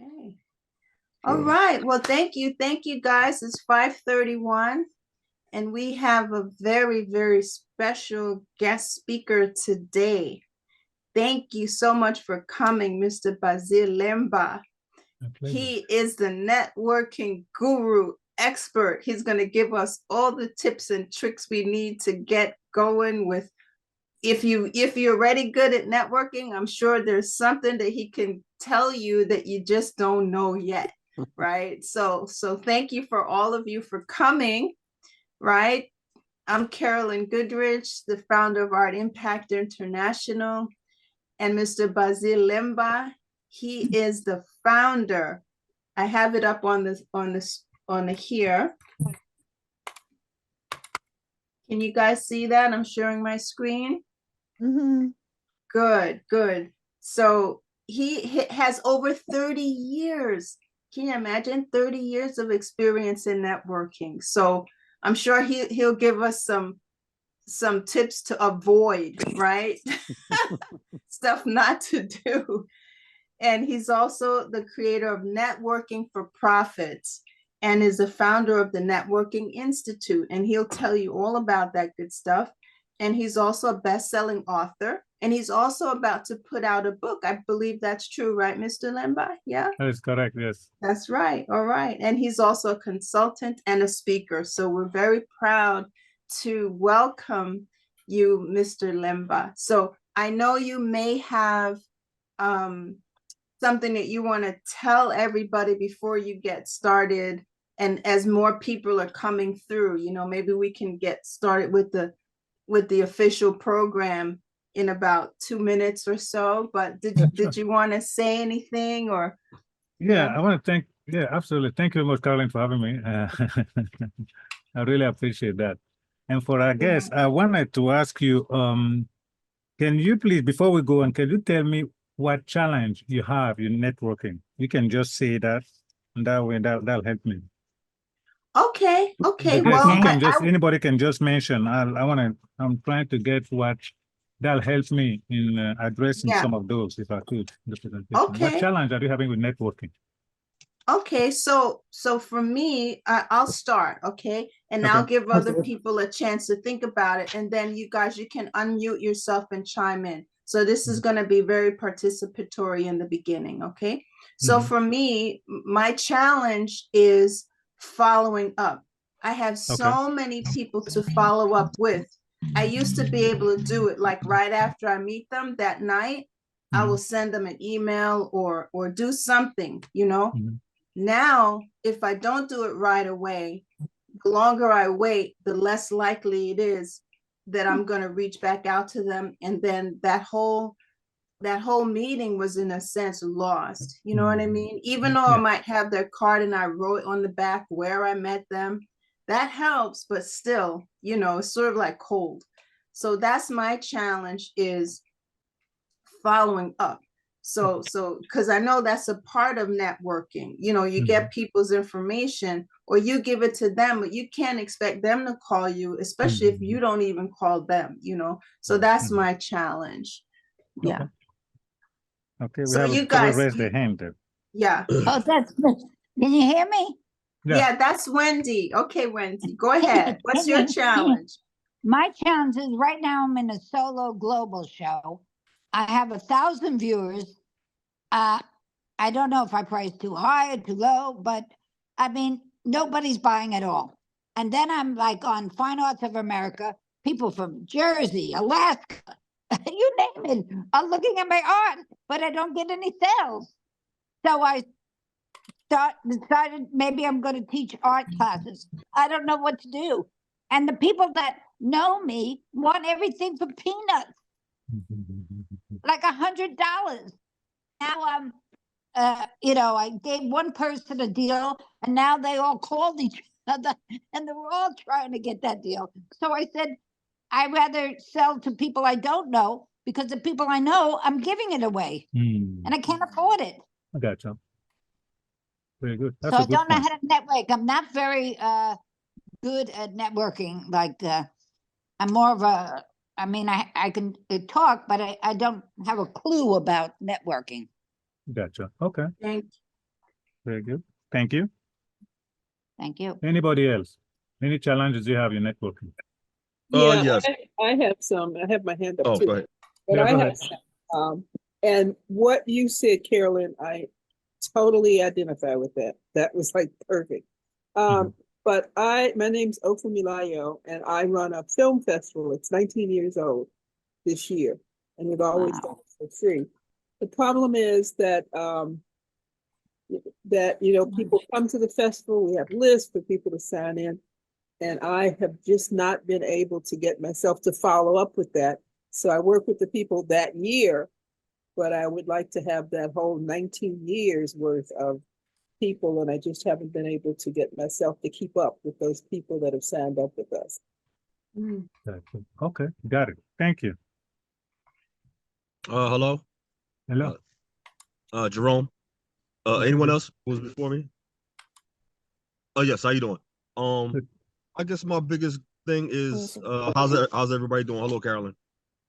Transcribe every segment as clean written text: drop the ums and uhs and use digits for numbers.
Okay. All right. Well, thank you. Thank you, guys. It's 5:31, and we have a very, very special guest speaker today. Thank you so much for coming, Mr. Basile Lemba. He is the networking guru expert. He's going to give us all the tips and tricks we need to get going with. If you're already good at networking, I'm sure there's something that he can tell you that you just don't know yet, right? So thank you for all of you for coming, right? I'm Carolyn Goodrich, the founder of Art Impact International, and Mr. Basile Lemba, he is the founder. I have it up on the here. Can you guys see that? I'm sharing my screen. Mm-hmm. Good. So he has over 30 years. Can you imagine 30 years of experience in networking? So I'm sure he'll give us some tips to avoid, right? Stuff not to do. And he's also the creator of Networking for Profits and is the founder of the Networking Institute. And he'll tell you all about that good stuff. And he's also a best-selling author. And he's also about to put out a book. I believe that's true, right, Mr. Lemba? Yeah? That is correct, yes. That's right. All right. And he's also a consultant and a speaker. So we're very proud to welcome you, Mr. Lemba. So I know you may have something that you want to tell everybody before you get started. And as more people are coming through, maybe we can get started with the official program in about 2 minutes or so. But did you want to say anything or? Yeah, I want to absolutely. Thank you very much, Caroline, for having me. I really appreciate that. And for our guests, I wanted to ask you, can you please, before we go on, can you tell me what challenge you have in networking? You can just say that, and that way that'll help me. Okay. Well, anybody can just mention. I'm trying to get that'll help me in addressing some of those, if I could. Okay. What challenge are you having with networking? Okay, so for me, I'll start, okay? And I'll give other people a chance to think about it. And then you guys, you can unmute yourself and chime in. So this is going to be very participatory in the beginning, okay? So for me, my challenge is following up. I have so many people to follow up with. I used to be able to do it like right after I meet them that night. I will send them an email or do something, Now, if I don't do it right away, the longer I wait, the less likely it is that I'm going to reach back out to them. And then that whole meeting was in a sense lost. You know what I mean? Even though I might have their card and I wrote on the back where I met them, that helps, but still, it's sort of like cold. So that's my challenge, is following up. So because I know that's a part of networking, you get people's information or you give it to them, but you can't expect them to call you, especially if you don't even call them, so that's my challenge. Yeah. Okay, so you guys raise their hand there. Yeah. Oh, can you hear me? Yeah, that's Wendy. Okay, Wendy, go ahead. What's your challenge? My challenge is right now I'm in a solo global show. I have 1,000 viewers. I don't know if I priced too high or too low, but I mean, nobody's buying at all. And then I'm like on Fine Arts of America, people from Jersey, Alaska, you name it, are looking at my art, but I don't get any sales. So I decided maybe I'm going to teach art classes. I don't know what to do. And the people that know me want everything for peanuts. Like $100. Now I gave one person a deal, and now they all called each other, and they were all trying to get that deal. So I said, I'd rather sell to people I don't know, because the people I know, I'm giving it away, and I can't afford it. I gotcha. Very good. That's so I don't know how to network. I'm not very good at networking. Like I'm more of a. I mean, I can talk, but I don't have a clue about networking. Gotcha. Okay. Very good. Thank you. Thank you. Anybody else? Any challenges you have in networking? Yeah, Yes. I have some. I have my hand up Oh, too. go ahead. But Yeah, I go have ahead. some. And what you said, Carolyn, I totally identify with that. That was like perfect. But my name's Ofumilayo, and I run a film festival. It's 19 years old this year, and we've always done it for free. The problem is that people come to the festival. We have lists for people to sign in, and I have just not been able to get myself to follow up with that. So I work with the people that year, but I would like to have that whole 19 years worth of people, and I just haven't been able to get myself to keep up with those people that have signed up with us. Okay, got it. Thank you. Hello, Hello. Jerome. Anyone else who was before me? Oh yes, how you doing? Good. I guess my biggest thing is how's everybody doing? Hello, Carolyn.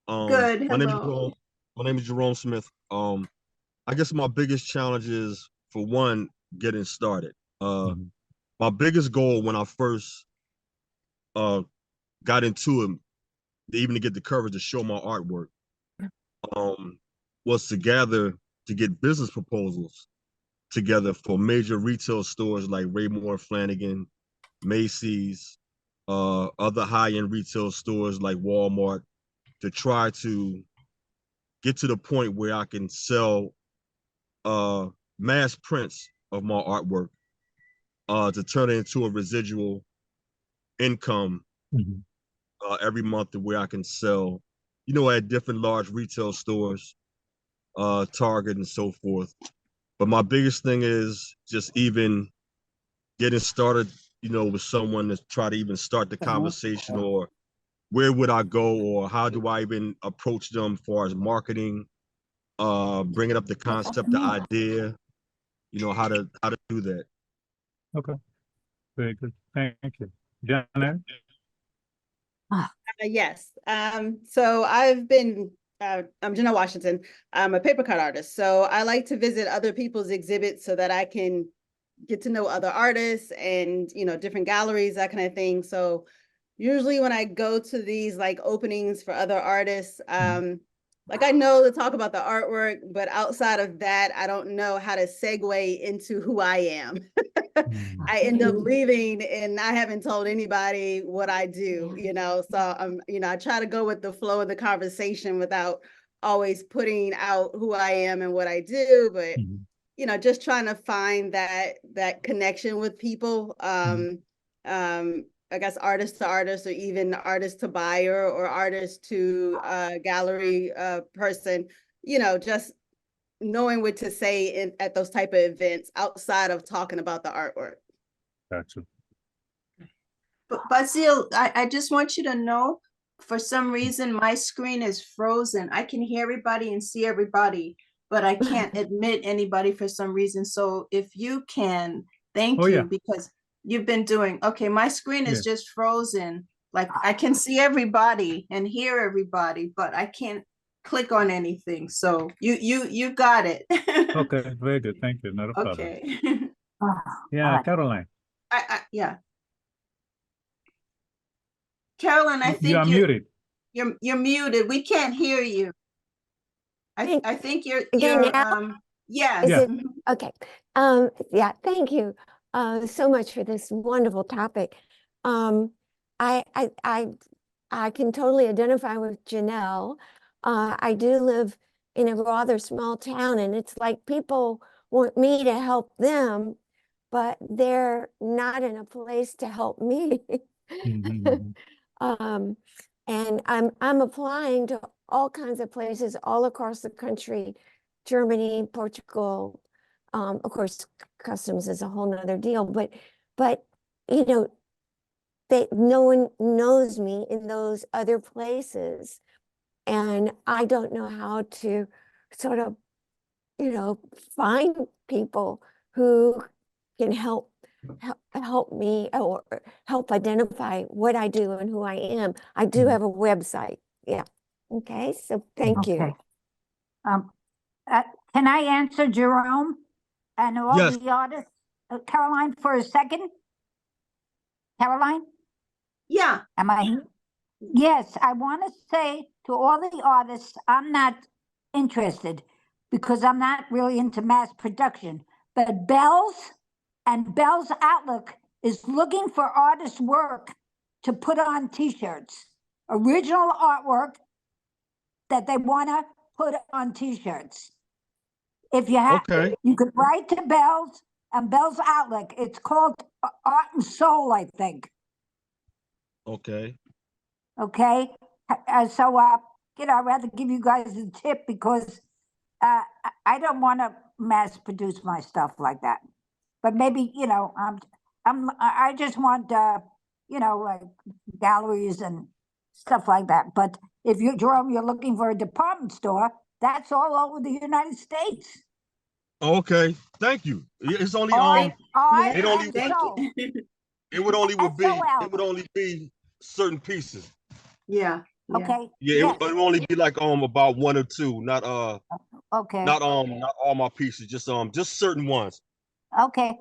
Good. My name is Hello. Jerome. My name is Jerome Smith. I guess my biggest challenge is, for one, getting started. My biggest goal when I first got into it, even to get the courage to show my artwork, was to get business proposals together for major retail stores like Raymore Flanigan, Macy's, other high-end retail stores like Walmart, to try to get to the point where I can sell mass prints of my artwork, to turn it into a residual income every month, to where I can sell, at different large retail stores, Target and so forth. But my biggest thing is just even getting started, with someone to try to even start the conversation, or where would I go, or how do I even approach them as far as marketing, bringing up the concept, the idea, how to do that. Okay, very good. Thank you. Janet? Yes. So I'm Janelle Washington. I'm a paper cut artist. So I like to visit other people's exhibits so that I can get to know other artists and, different galleries, that kind of thing. So usually when I go to these like openings for other artists, like I know to talk about the artwork, but outside of that, I don't know how to segue into who I am. I end up leaving and I haven't told anybody what I do, so I try to go with the flow of the conversation without always putting out who I am and what I do, but just trying to find that connection with people. I guess artist to artist, or even artist to buyer, or artist to gallery person, just knowing what to say at those type of events outside of talking about the artwork. Gotcha. But Basile, I just want you to know, for some reason, my screen is frozen. I can hear everybody and see everybody, but I can't admit anybody for some reason. So if you can, thank you, because you've been doing, okay, my screen is just frozen. Like I can see everybody and hear everybody, but I can't click on anything. So you got it. Okay, very good. Thank you. Not a problem. Okay. Yeah, Caroline. Yeah. Caroline, I You think are muted. You're muted. We can't hear you. I think you're yeah. Yeah. Okay. Yeah, thank you so much for this wonderful topic. I can totally identify with Janelle. I do live in a rather small town, and it's like people want me to help them, but they're not in a place to help me. And I'm applying to all kinds of places all across the country, Germany, Portugal. Of course, customs is a whole nother deal, but no one knows me in those other places, and I don't know how to sort of find people who can help me, or help identify what I do and who I am. I do have a website. Yeah. Okay. So thank you. Can I answer, Jerome? and all Yes. the artists. Caroline, for a second. Caroline, Yeah, am I here? Yes, I want to say to all the artists, I'm not interested because I'm not really into mass production. But Bell's Outlook is looking for artist work to put on T-shirts, original artwork that they want to put on T-shirts. If you have, Okay. you could write to Bell's and Bell's Outlook. It's called Art and Soul, I think. Okay. Okay, so I'd rather give you guys a tip because I don't want to mass produce my stuff like that. But maybe I just want like galleries and stuff like that. But if you, Jerome, you're looking for a department store, that's all over the United States. Okay. Thank you. It's only Art it only and thank Soul. you. it would only SOL. be certain pieces. Yeah, yeah. Okay. Yeah, Yes. it would only be like about one or two, not Okay. not all my pieces, just certain ones. Okay.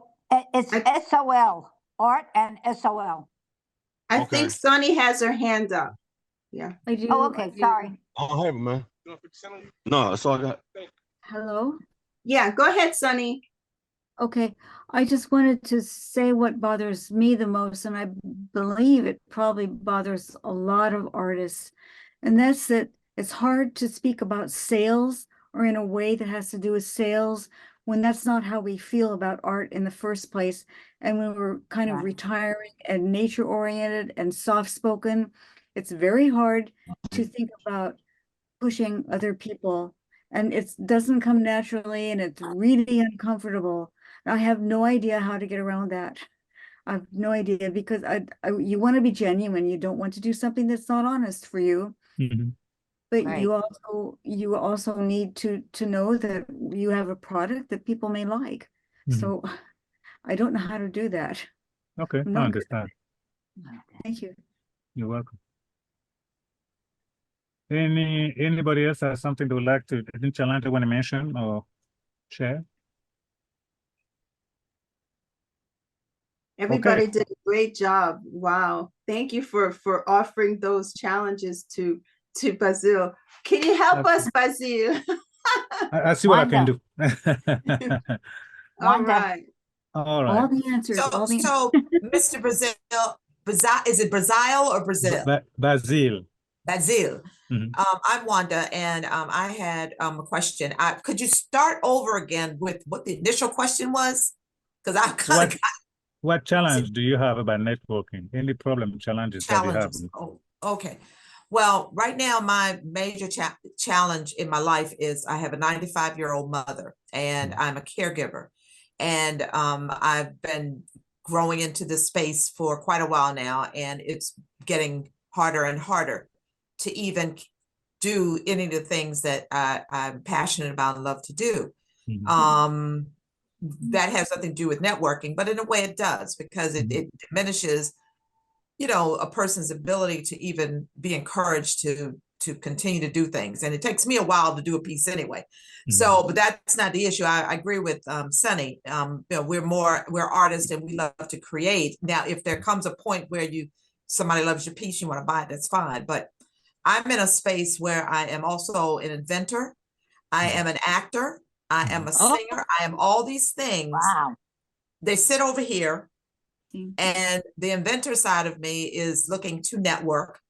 It's SOL. Art and SOL. I Okay. think Sunny has her hand up. Yeah. I do. Oh, I okay. do. Sorry. I don't have it, man. No, that's all I got. Hello? Yeah, go ahead, Sunny. Okay. I just wanted to say what bothers me the most, and I believe it probably bothers a lot of artists. And that's that it's hard to speak about sales or in a way that has to do with sales when that's not how we feel about art in the first place. And when we're kind of Right. retiring and nature oriented and soft spoken, it's very hard to think about pushing other people, and it doesn't come naturally, and it's really uncomfortable. I have no idea how to get around that. I have no idea because you want to be genuine. You don't want to do something that's not honest for you, Mhm. but Right. you also need to know that you have a product that people may like. Mhm. So I don't know how to do that. Okay, I'm I not good at understand. it. Thank you. You're welcome. Anybody else has something they would like to, challenge they want to mention or share? Everybody did a great job. Wow. Thank you for offering those challenges to Basile. Can you help us, Basile? I see what I can do. All Wanda. right. All All right. the answers, all the So, Mr. Is it Brazil or Brazil? Basile. Basile. Mhm. I'm Wanda, and I had a question. Could you start over again with what the initial question was? Because I kind of What challenge do you have about networking? Any problem, challenges that you have? challenges. Oh, okay. Well, right now, my major challenge in my life is I have a 95-year-old mother, and I'm a caregiver. And I've been growing into this space for quite a while now, and it's getting harder and harder to even do any of the things that I'm passionate about and love to do. Mhm. That has nothing to do with networking, but in a way it does, because it diminishes, a person's ability to even be encouraged to continue to do things. And it takes me a while to do a piece anyway. So, but that's not the issue. I agree with Sunny. We're artists and we love to create. Now, if there comes a point where somebody loves your piece, you want to buy it, that's fine. But I'm in a space where I am also an inventor. I am an actor. I am a singer. I am all these things. Wow. They sit over here. And the inventor side of me is looking to network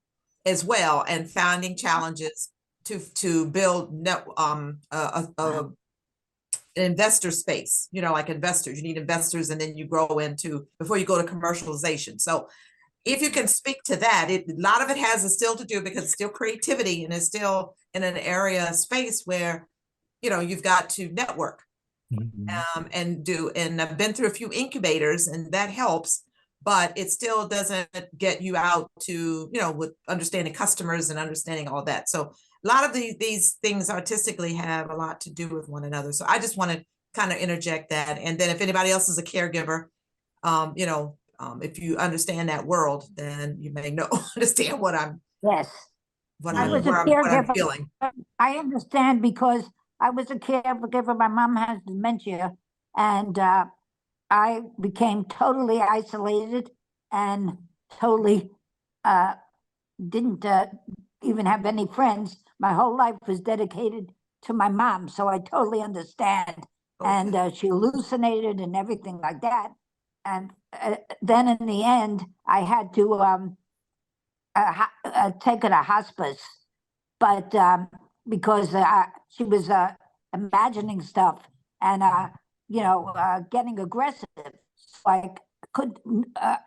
as well and finding challenges to build an investor space, like investors. You need investors, and then you grow into before you go to commercialization. So if you can speak to that, a lot of it has still to do because it's still creativity and it's still in an area space where, you've got to network and I've been through a few incubators and that helps, but it still doesn't get you out to, with understanding customers and understanding all that. So a lot of these things artistically have a lot to do with one another. So I just want to kind of interject that. And then if anybody else is a caregiver, if you understand that world, then you may understand what I'm feeling. I understand because I was a caregiver. My mom has dementia, And I became totally isolated and totally didn't even have any friends. My whole life was dedicated to my mom, so I totally understand. And she hallucinated and everything like that. And then in the end, I had to take her to hospice, but because she was imagining stuff and getting aggressive, so I couldn't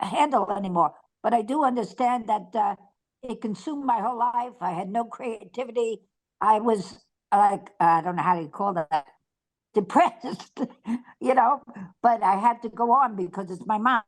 handle anymore. But I do understand that it consumed my whole life. I had no creativity. I was like, I don't know how you call that, depressed, but I had to go on because it's my mom.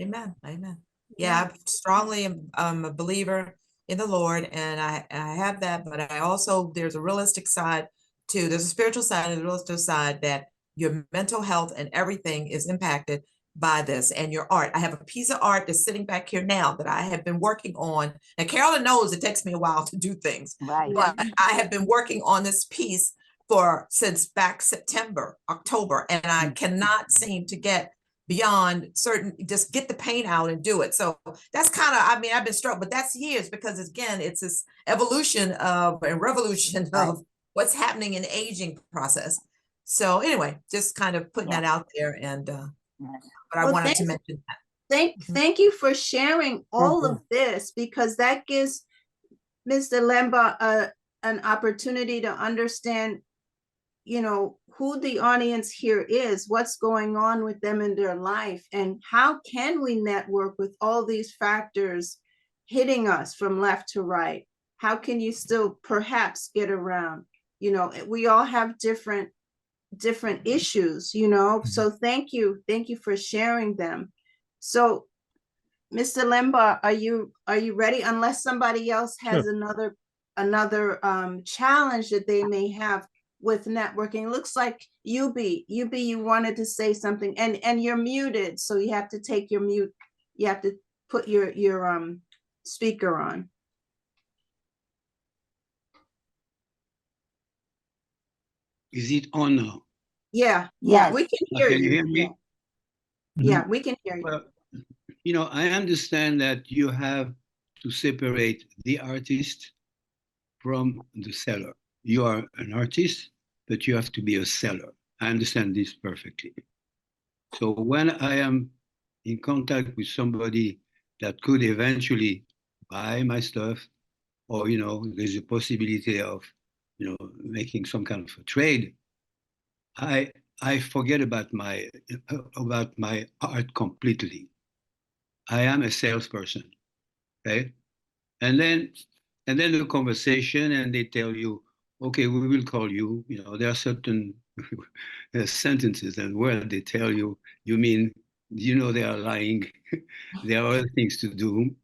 Amen. Amen. Yeah, I strongly am a believer in the Lord, and I have that, but I also, there's a realistic side too. There's a spiritual side and a realistic side that your mental health and everything is impacted by this, and your art. I have a piece of art that's sitting back here now that I have been working on. And Carolyn knows it takes me a while to do things, Right. but I have been working on this piece since back September, October, and I cannot seem to get beyond certain, just get the paint out and do it. So that's kind of, I've been struck, but that's years, because again, it's this evolution of and revolution of what's happening in the aging process. So anyway, just kind of putting that out there, and but I wanted to mention that. Thank you for sharing all of this, because that gives Mr. Lemba an opportunity to understand, who the audience here is, what's going on with them in their life, and how can we network with all these factors hitting us from left to right? How can you still perhaps get around? We all have different issues, so thank you for sharing them. So Mr. Lemba, are you ready? Unless somebody else has another challenge that they may have with networking. Looks like Yubi, you wanted to say something, and you're muted, so you have to take your mute. You have to put your speaker on. Is it on now? Yeah, Yes. we can hear Can you. you hear me? Yeah, we can hear you. Well, I understand that you have to separate the artist from the seller. You are an artist, but you have to be a seller. I understand this perfectly. So when I am in contact with somebody that could eventually buy my stuff, or there's a possibility of making some kind of a trade, I forget about my art completely. I am a salesperson, okay? And then the conversation, and they tell you, okay, we will call you. There are certain sentences and words they tell you. You mean, they are lying. There are other things to do,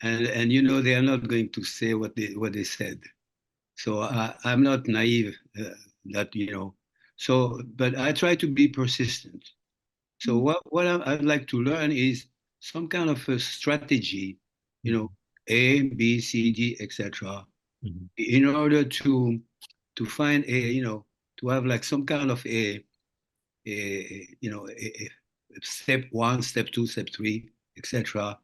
and they are not going to say what they said. So I'm not naive. So, but I try to be persistent. So what I'd like to learn is some kind of a strategy, A, B, C, D, etc., in order to find to have like some kind of a step 1, step 2, step 3, etc.,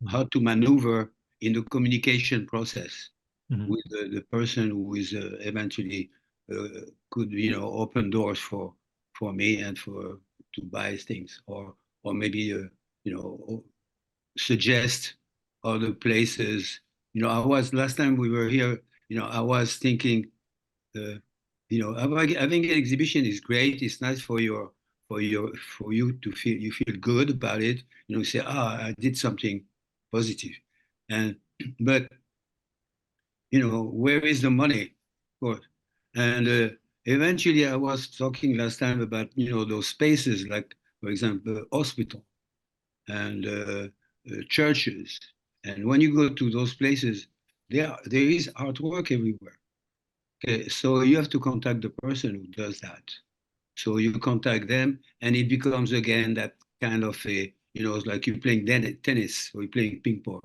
how to maneuver in the communication process with the person who is eventually could open doors for me and to buy things, or maybe suggest other places. I was, last time we were here, I was thinking, having an exhibition is great. It's nice for you to feel good about it. Say, I did something positive, and but where is the money? Of course. And eventually, I was talking last time about those spaces, like for example, hospital and churches. And when you go to those places, there is artwork everywhere. Okay, so you have to contact the person who does that. So you contact them, and it becomes again that kind of a, it's like you're playing tennis, or you're playing ping pong,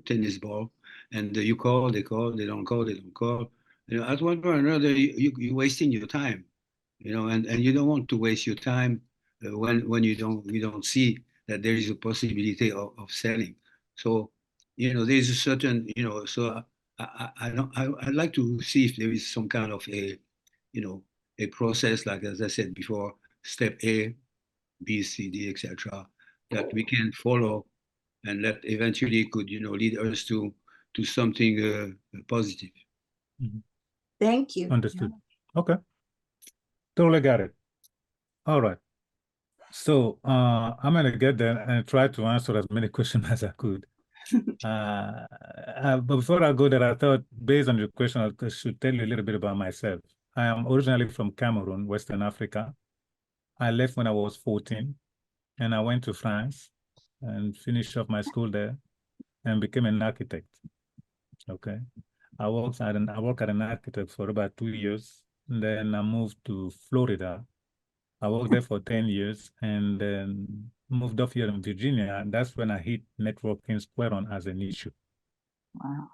tennis ball, and you call, they call, they don't call, they don't call. At one point or another, you're wasting your time. and you don't want to waste your time when you don't see that there is a possibility of selling. So, there's a certain, so I don't, I'd like to see if there is some kind of a process, like as I said before, step A, B, C, D, etc., that we can follow and that eventually could, lead us to something positive. Thank you. Understood. Okay. Totally got it. All right. So I'm gonna get there and try to answer as many questions as I could. But before I go there, I thought, based on your question, I should tell you a little bit about myself. I am originally from Cameroon, Western Africa. I left when I was 14, and I went to France and finished up my school there and became an architect. Okay. I worked as an architect for about 2 years. Then I moved to Florida. I worked there for 10 years and then moved up here in Virginia. And that's when I hit networking square on as an issue. Wow.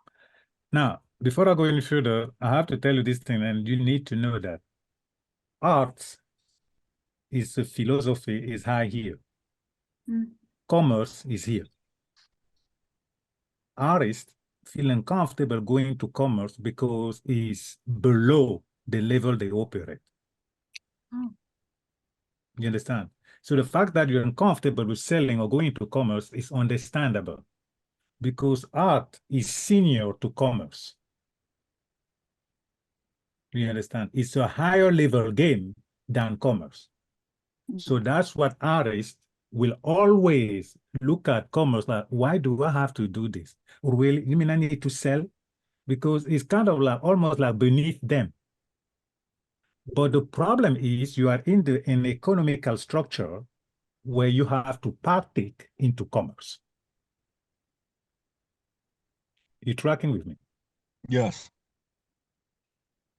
Now, before I go any further, I have to tell you this thing, and you need to know that art is a philosophy is high here. Commerce is here. Artists feel uncomfortable going to commerce because it's below the level they operate. You understand? So the fact that you're uncomfortable with selling or going to commerce is understandable because art is senior to commerce. You understand? It's a higher level game than commerce. So that's what artists will always look at commerce like, why do I have to do this? Or really, you mean I need to sell? Because it's kind of like almost like beneath them. But the problem is you are in an economical structure where you have to partake into commerce. You tracking with me? Yes.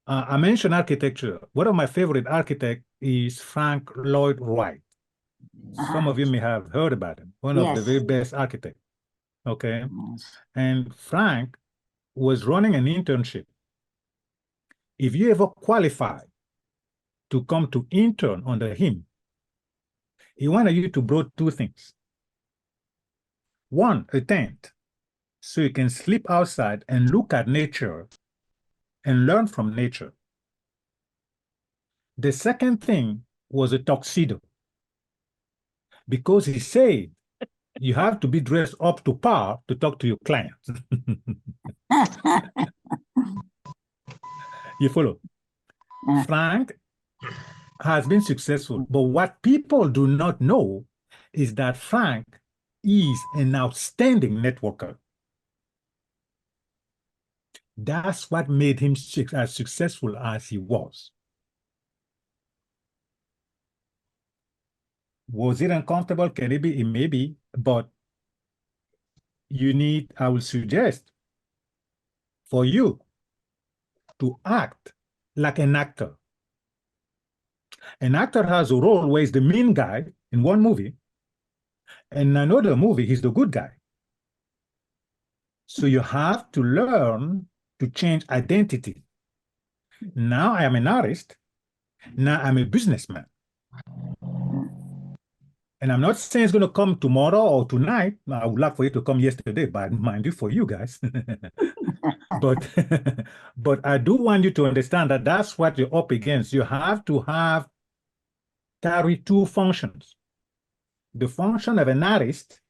I mentioned architecture. One of my favorite architects is Frank Lloyd Wright. Some of you may have heard about him, one of the very best architects. Okay. And Frank was running an internship. If you ever qualify to come to intern under him, he wanted you to bring two things. One, a tent, so you can sleep outside and look at nature and learn from nature. The second thing was a tuxedo, because he said you have to be dressed up to par to talk to your clients. You follow? Frank has been successful, but what people do not know is that Frank is an outstanding networker. That's what made him as successful as he was. Was it uncomfortable? Can it be? It may be, but I will suggest for you to act like an actor. An actor has a role where he's the mean guy in one movie, and in another movie, he's the good guy. So you have to learn to change identity. Now I am an artist. Now I'm a businessman. And I'm not saying it's going to come tomorrow or tonight. I would like for it to come yesterday, but mind you, for you guys. but but I do want you to understand that that's what you're up against. You have to carry two functions. The function of an artist,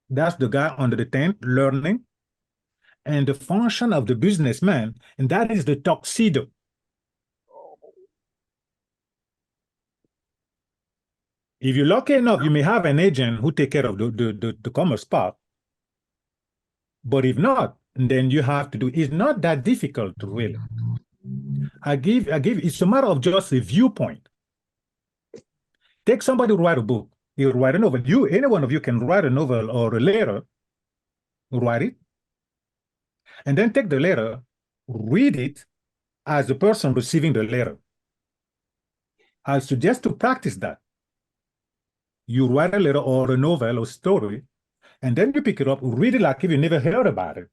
that's the guy under the tent learning, and the function of the businessman, and that is the tuxedo. If you're lucky enough, you may have an agent who take care of the commerce part. But if not, then you have to do, it's not that difficult, really. It's a matter of just a viewpoint. Take somebody who write a book, you write a novel. Any one of you can write a novel or a letter, write it, and then take the letter, read it as the person receiving the letter. I suggest to practice that. You write a letter or a novel or story, and then you pick it up, read it like if you never heard about it.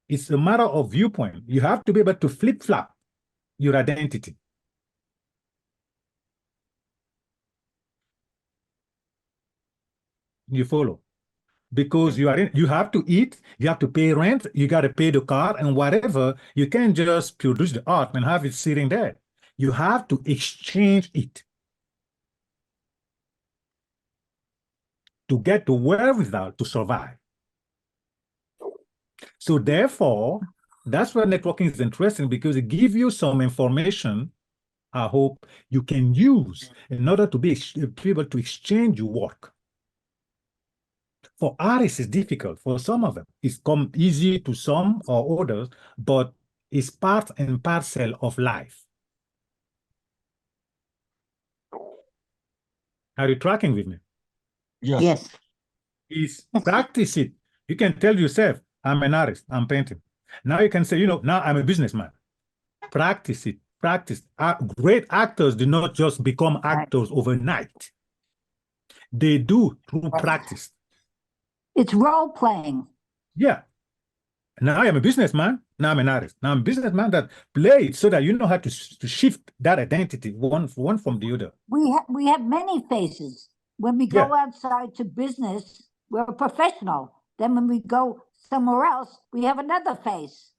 It's a matter of viewpoint. You have to be able to flip-flop your identity. You follow? Because you have to eat, you have to pay rent, you got to pay the car and whatever. You can't just produce the art and have it sitting there. You have to exchange it to get the wherewithal to survive. So therefore, that's why networking is interesting, because it gives you some information, I hope, you can use in order to be able to exchange your work. For artists, it's difficult. For some of them, it's come easy to some or others, but it's part and parcel of life. Are you tracking with me? Yes. Yes. Is practice it. You can tell yourself, I'm an artist, I'm painting. Now you can say, now I'm a businessman. Practice it, practice. Great actors do not just become actors overnight. They do through practice. It's role playing. Yeah. Now I am a businessman. Now I'm an artist. Now I'm a businessman that plays so that you know how to shift that identity one from the other. We have many faces. When we go outside to business, we're a professional. Then when we go somewhere else, we have another face.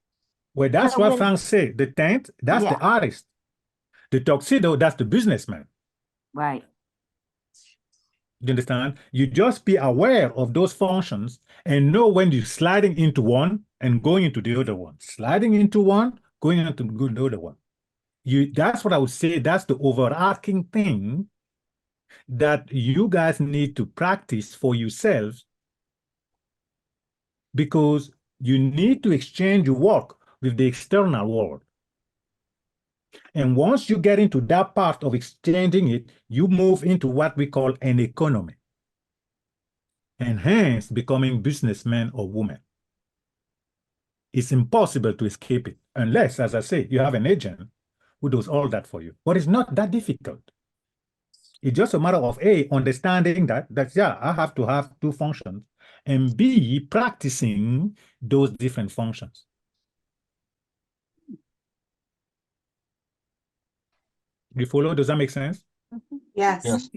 Well, that's So what Frank said. The tent, that's the artist. The tuxedo, that's the businessman. Right. You understand? You just be aware of those functions and know when you're sliding into one and going into the other one. Sliding into one, going into the other one. That's what I would say. That's the overarching thing that you guys need to practice for yourselves, because you need to exchange your work with the external world. And once you get into that part of exchanging it, you move into what we call an economy, and hence becoming businessman or woman. It's impossible to escape it unless, as I say, you have an agent who does all that for you. But it's not that difficult. It's just a matter of A, understanding that I have to have two functions, and B, practicing those different functions. You follow? Does that make sense? Yes. Yes.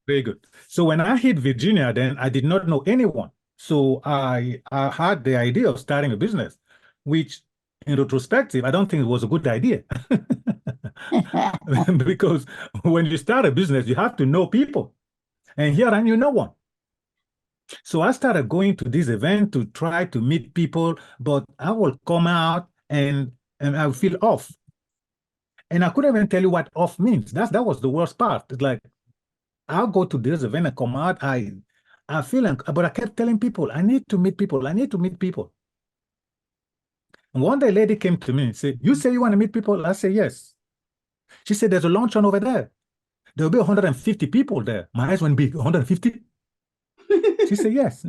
Very good. So when I hit Virginia, then I did not know anyone. So I had the idea of starting a business, which in retrospective, I don't think it was a good idea. Because when you start a business, you have to know people. And here I knew no one. So I started going to this event to try to meet people, but I will come out and I would feel off. And I couldn't even tell you what off means. That was the worst part. It's like, I'll go to this event and come out, I feel like, but I kept telling people, I need to meet people. I need to meet people. And one day a lady came to me and said, you say you want to meet people? I said, yes. She said, there's a luncheon over there. There'll be 150 people there. My eyes went big. 150? She said, yes.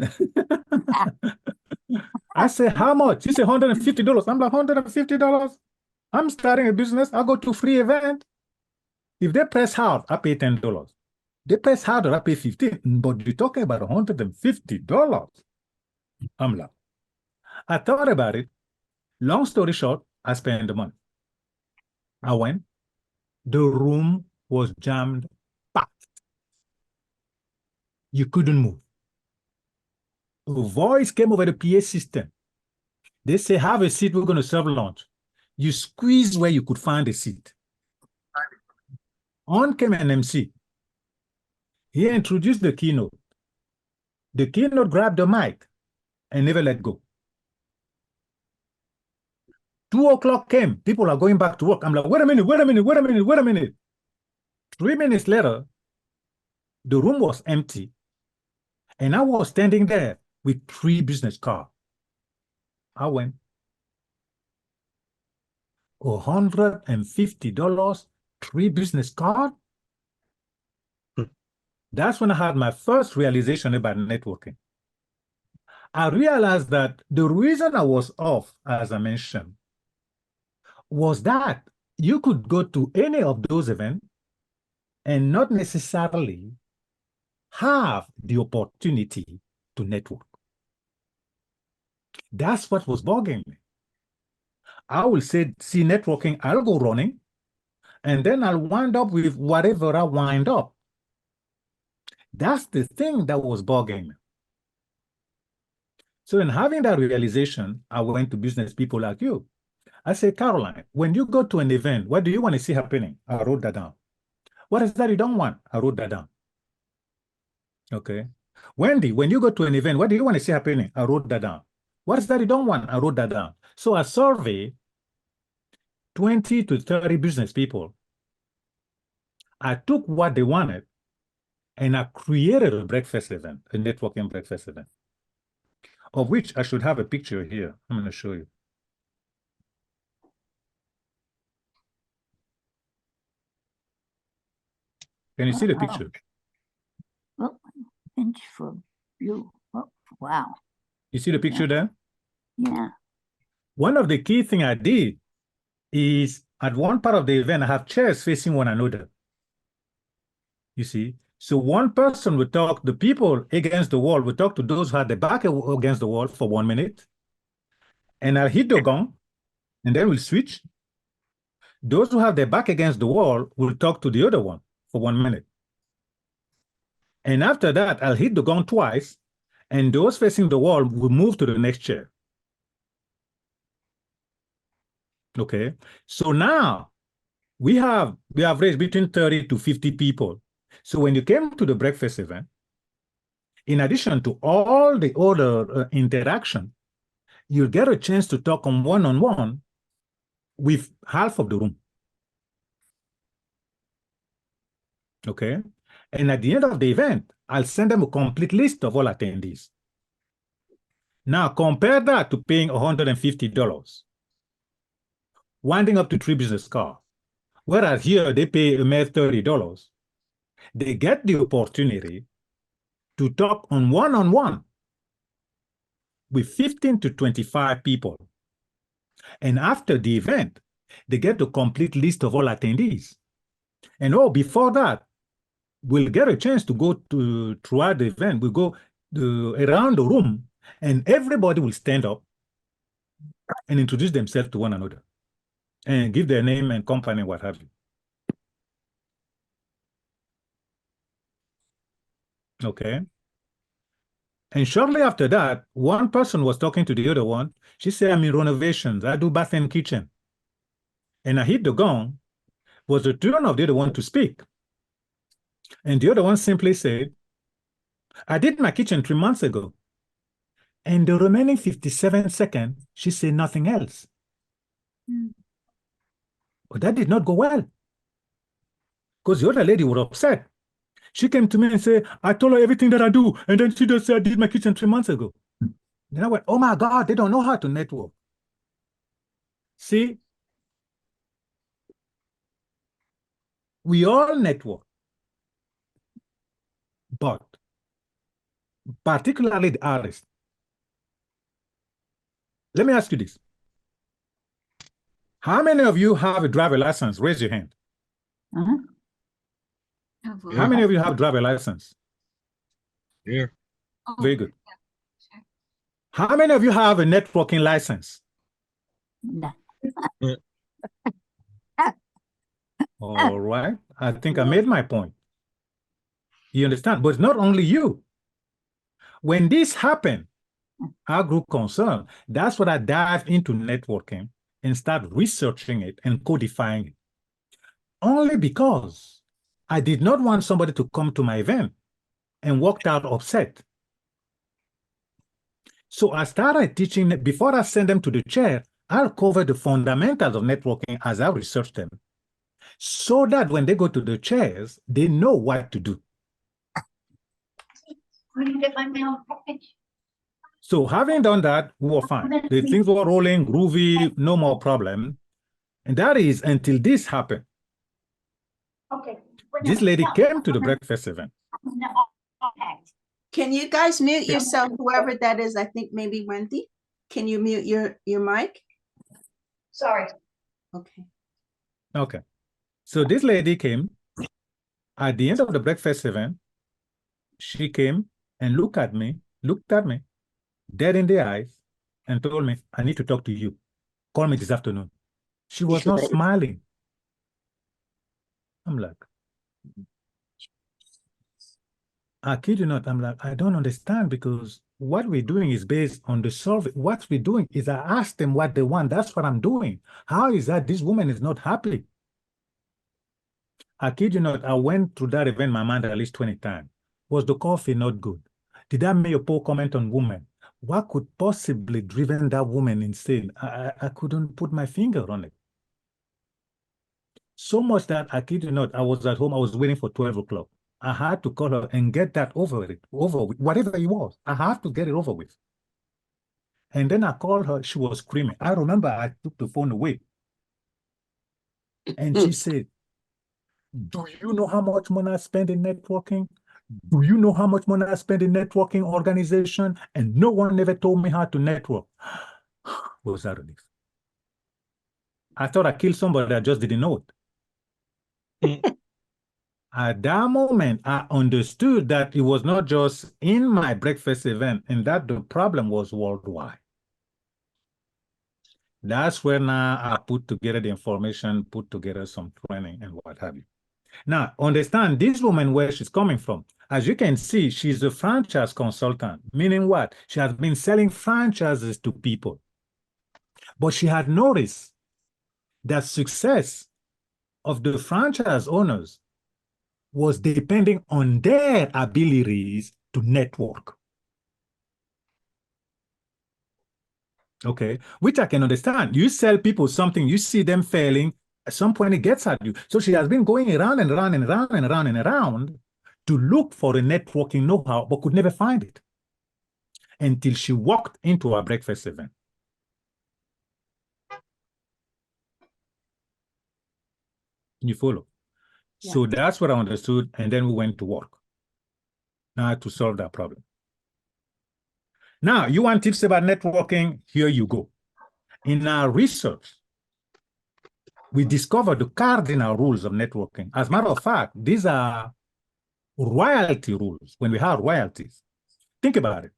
I said, how much? She said, $150. I'm like, $150? I'm starting a business. I'll go to free event. If they press hard, I pay $10. They press harder, I pay $15. But you're talking about $150. I'm like, I thought about it. Long story short, I spent the money. I went. The room was jammed packed. You couldn't move. A voice came over the PA system. They say, have a seat, we're going to serve lunch. You squeeze where you could find a seat. On came an MC. He introduced the keynote. The keynote grabbed the mic and never let go. 2 o'clock came. People are going back to work. I'm like, wait a minute. 3 minutes later, the room was empty. And I was standing there with 3 business cards. I went, $150, 3 business cards? That's when I had my first realization about networking. I realized that the reason I was off, as I mentioned, was that you could go to any of those events and not necessarily have the opportunity to network. That's what was bugging me. I will say, see networking, I'll go running, and then I'll wind up with whatever I wind up. That's the thing that was bugging me. So in having that realization, I went to business people like you. I say, Caroline, when you go to an event, what do you want to see happening? I wrote that down. What is that you don't want? I wrote that down. Okay. Wendy, when you go to an event, what do you want to see happening? I wrote that down. What is that you don't want? I wrote that down. So I survey 20 to 30 business people. I took what they wanted and I created a breakfast event, a networking breakfast event, of which I should have a picture here. I'm going to show you. Can you see the picture? Well, pinch for you. Oh, wow. You see the picture there? Yeah. One of the key things I did is at one part of the event, I have chairs facing one another. You see? So one person will talk, the people against the wall will talk to those who had the back against the wall for 1 minute. And I'll hit the gong, and then we'll switch. Those who have their back against the wall will talk to the other one for 1 minute. And after that, I'll hit the gong twice, and those facing the wall will move to the next chair. Okay, so now we have raised between 30 to 50 people. So when you came to the breakfast event, in addition to all the other interaction, you'll get a chance to talk on one-on-one with half of the room. Okay, and at the end of the event, I'll send them a complete list of all attendees. Now compare that to paying $150, winding up to 3 business cards. Whereas here they pay a mere $30. They get the opportunity to talk on one-on-one with 15 to 25 people. And after the event, they get a complete list of all attendees. And before that, we'll get a chance to go throughout the event. We'll go around the room and everybody will stand up and introduce themselves to one another and give their name and company, what have you. Okay. And shortly after that, one person was talking to the other one. She said, I'm in renovations. I do bath and kitchen. And I hit the gong. Was the turn of the other one to speak. And the other one simply said, I did my kitchen 3 months ago. And the remaining 57 seconds, she said nothing else. But that did not go well. Because the other lady was upset. She came to me and said, I told her everything that I do. And then she just said, I did my kitchen 3 months ago. Then I went, oh my God, they don't know how to network. See, we all network, but particularly the artists. Let me ask you this. How many of you have a driver license? Raise your hand. How many of you have a driver license? Yeah. Very good. How many of you have a networking license? All right. I think I made my point. You understand? But it's not only you. When this happened, I grew concerned. That's what I dived into networking and started researching it and codifying it. Only because I did not want somebody to come to my event and walked out upset. So I started teaching, before I send them to the chair, I'll cover the fundamentals of networking as I research them, so that when they go to the chairs, they know what to do. Where did you get my mail package? So having done that, we were fine. The things were rolling, groovy, no more problem. And that is until this happened. Okay. This lady came to the breakfast event. Can you guys mute yourself, whoever that is? I think maybe Wendy. Can you mute your mic? Sorry. Okay. Okay. So this lady came at the end of the breakfast event. She came and looked at me, dead in the eyes, and told me, I need to talk to you. Call me this afternoon. She was not smiling. I'm like, I kid you not, I'm like, I don't understand, because what we're doing is based on the survey. What we're doing is I ask them what they want. That's what I'm doing. How is that this woman is not happy? I kid you not, I went to that event my mind at least 20 times. Was the coffee not good? Did I make a poor comment on women? What could possibly driven that woman insane? I couldn't put my finger on it. So much that I kid you not, I was at home, I was waiting for 12 o'clock. I had to call her and get that over with, whatever it was. I have to get it over with. And then I called her, she was screaming. I remember I took the phone away. And she said, do you know how much money I spend in networking? Do you know how much money I spend in networking organization? And no one ever told me how to network. Was that relief? I thought I killed somebody, I just didn't know it. At that moment, I understood that it was not just in my breakfast event and that the problem was worldwide. That's where now I put together the information, put together some training and what have you. Now, understand this woman where she's coming from. As you can see, she's a franchise consultant, meaning what? She has been selling franchises to people. But she had noticed that success of the franchise owners was depending on their abilities to network. Okay, which I can understand. You sell people something, you see them failing, at some point it gets at you. So she has been going around and around and around and around and around to look for a networking know-how, but could never find it until she walked into a breakfast event. You follow? Yeah. So that's what I understood, and then we went to work now to solve that problem. Now, you want tips about networking? Here you go. In our research, we discovered the cardinal rules of networking. As a matter of fact, these are royalty rules. When we have royalties, think about it.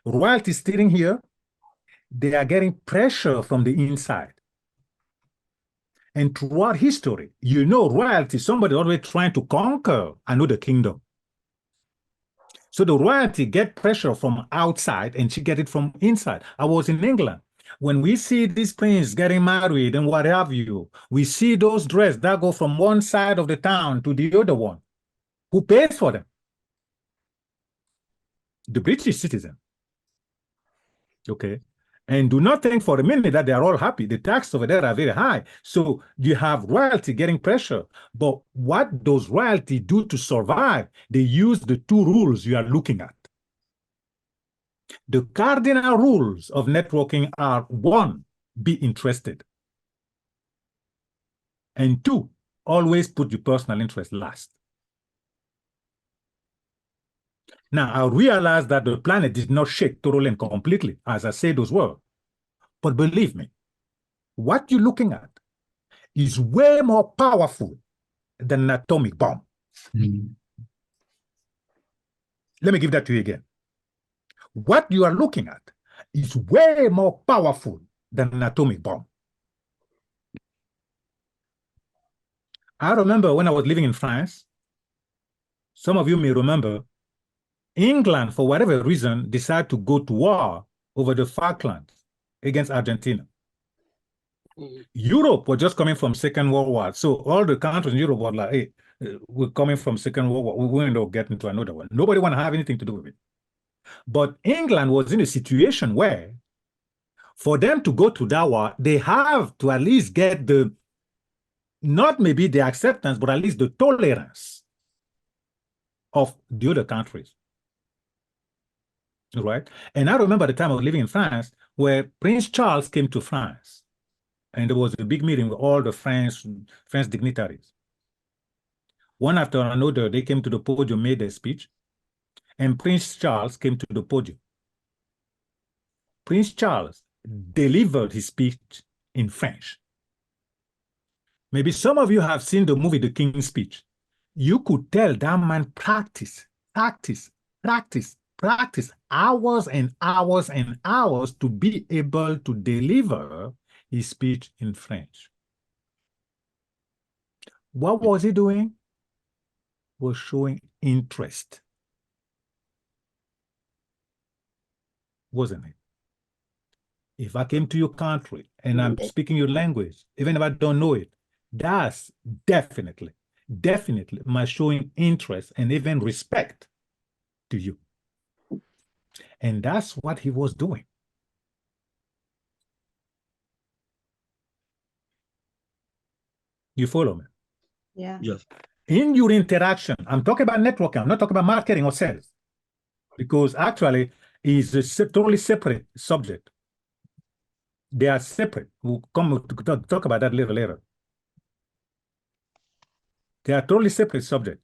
Royalties sitting here, they are getting pressure from the inside. And throughout history, you know, royalty, somebody always trying to conquer another kingdom. So the royalty get pressure from outside and she get it from inside. I was in England. When we see these princes getting married and what have you, we see those dresses that go from one side of the town to the other one. Who pays for them? The British citizen. Okay. And do not think for a minute that they are all happy. The taxes over there are very high. So you have royalty getting pressure. But what does royalty do to survive? They use the two rules you are looking at. The cardinal rules of networking are: one, be interested. And two, always put your personal interest last. Now, I realize that the planet did not shake totally and completely, as I say those words. But believe me, what you're looking at is way more powerful than an atomic bomb. Let me give that to you again. What you are looking at is way more powerful than an atomic bomb. I remember when I was living in France, some of you may remember, England, for whatever reason, decided to go to war over the Falklands against Argentina. Europe was just coming from Second World War. So all the countries in Europe were like, hey, we're coming from Second World War. We're going to get into another one. Nobody want to have anything to do with it. But England was in a situation where for them to go to that war, they have to at least get the, not maybe the acceptance, but at least the tolerance of the other countries. Right? And I remember the time I was living in France where Prince Charles came to France. And there was a big meeting with all the French dignitaries. One after another, they came to the podium, made their speech, and Prince Charles came to the podium. Prince Charles delivered his speech in French. Maybe some of you have seen the movie The King's Speech. You could tell that man practice hours and hours and hours to be able to deliver his speech in French. What was he doing? Was showing interest. wasn't it? If I came to your country and I'm speaking your language, even if I don't know it, that's definitely my showing interest and even respect to you. And that's what he was doing. You follow me? Yeah. Yes. In your interaction, I'm talking about networking, I'm not talking about marketing or sales, because actually it's a totally separate subject. They are separate. We'll come to talk about that a little later. They are totally separate subjects.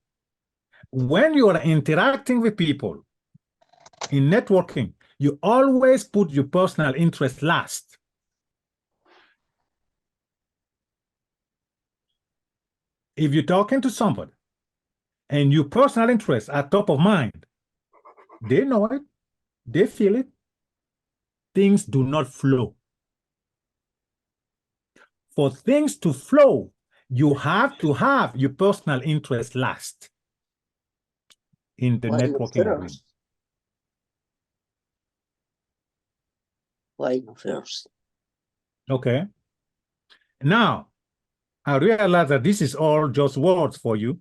When you are interacting with people in networking, you always put your personal interest last. If you're talking to somebody and your personal interests are top of mind, they know it, they feel it, things do not flow. For things to flow, you have to have your personal interest last in the networking arena. Why first? Okay. Now, I realize that this is all just words for you.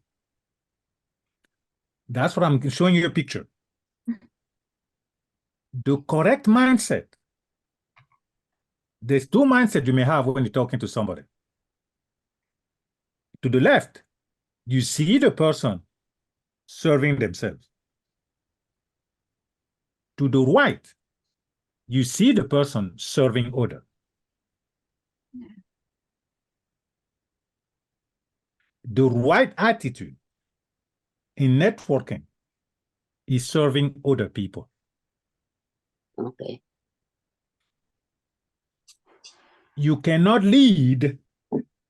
That's what I'm showing you a picture. The correct mindset. There's two mindsets you may have when you're talking to somebody. To the left, you see the person serving themselves. To the right, you see the person serving others. The right attitude in networking is serving other people. Okay. You cannot lead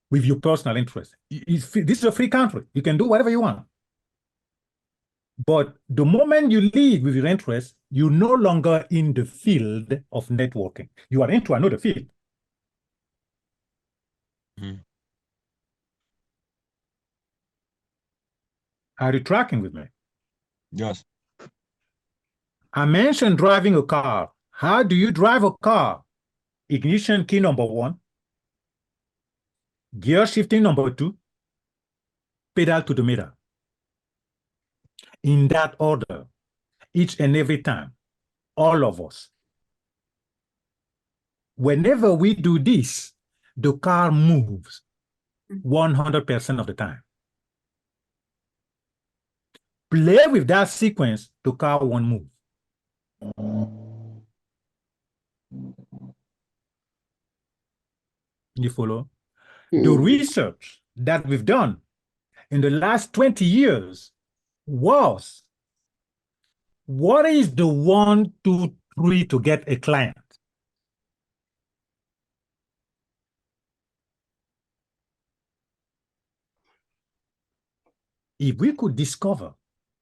with your personal interest. This is a free country. You can do whatever you want. But the moment you lead with your interest, you're no longer in the field of networking. You are into another field. Mhm. Are you tracking with me? Yes. I mentioned driving a car. How do you drive a car? Ignition key number 1, gear shifting number 2, pedal to the meter. In that order, each and every time, all of us. Whenever we do this, the car moves 100% of the time. Play with that sequence, the car won't move. You follow? The research that we've done in the last 20 years was, what is the 1, 2, 3 to get a client? If we could discover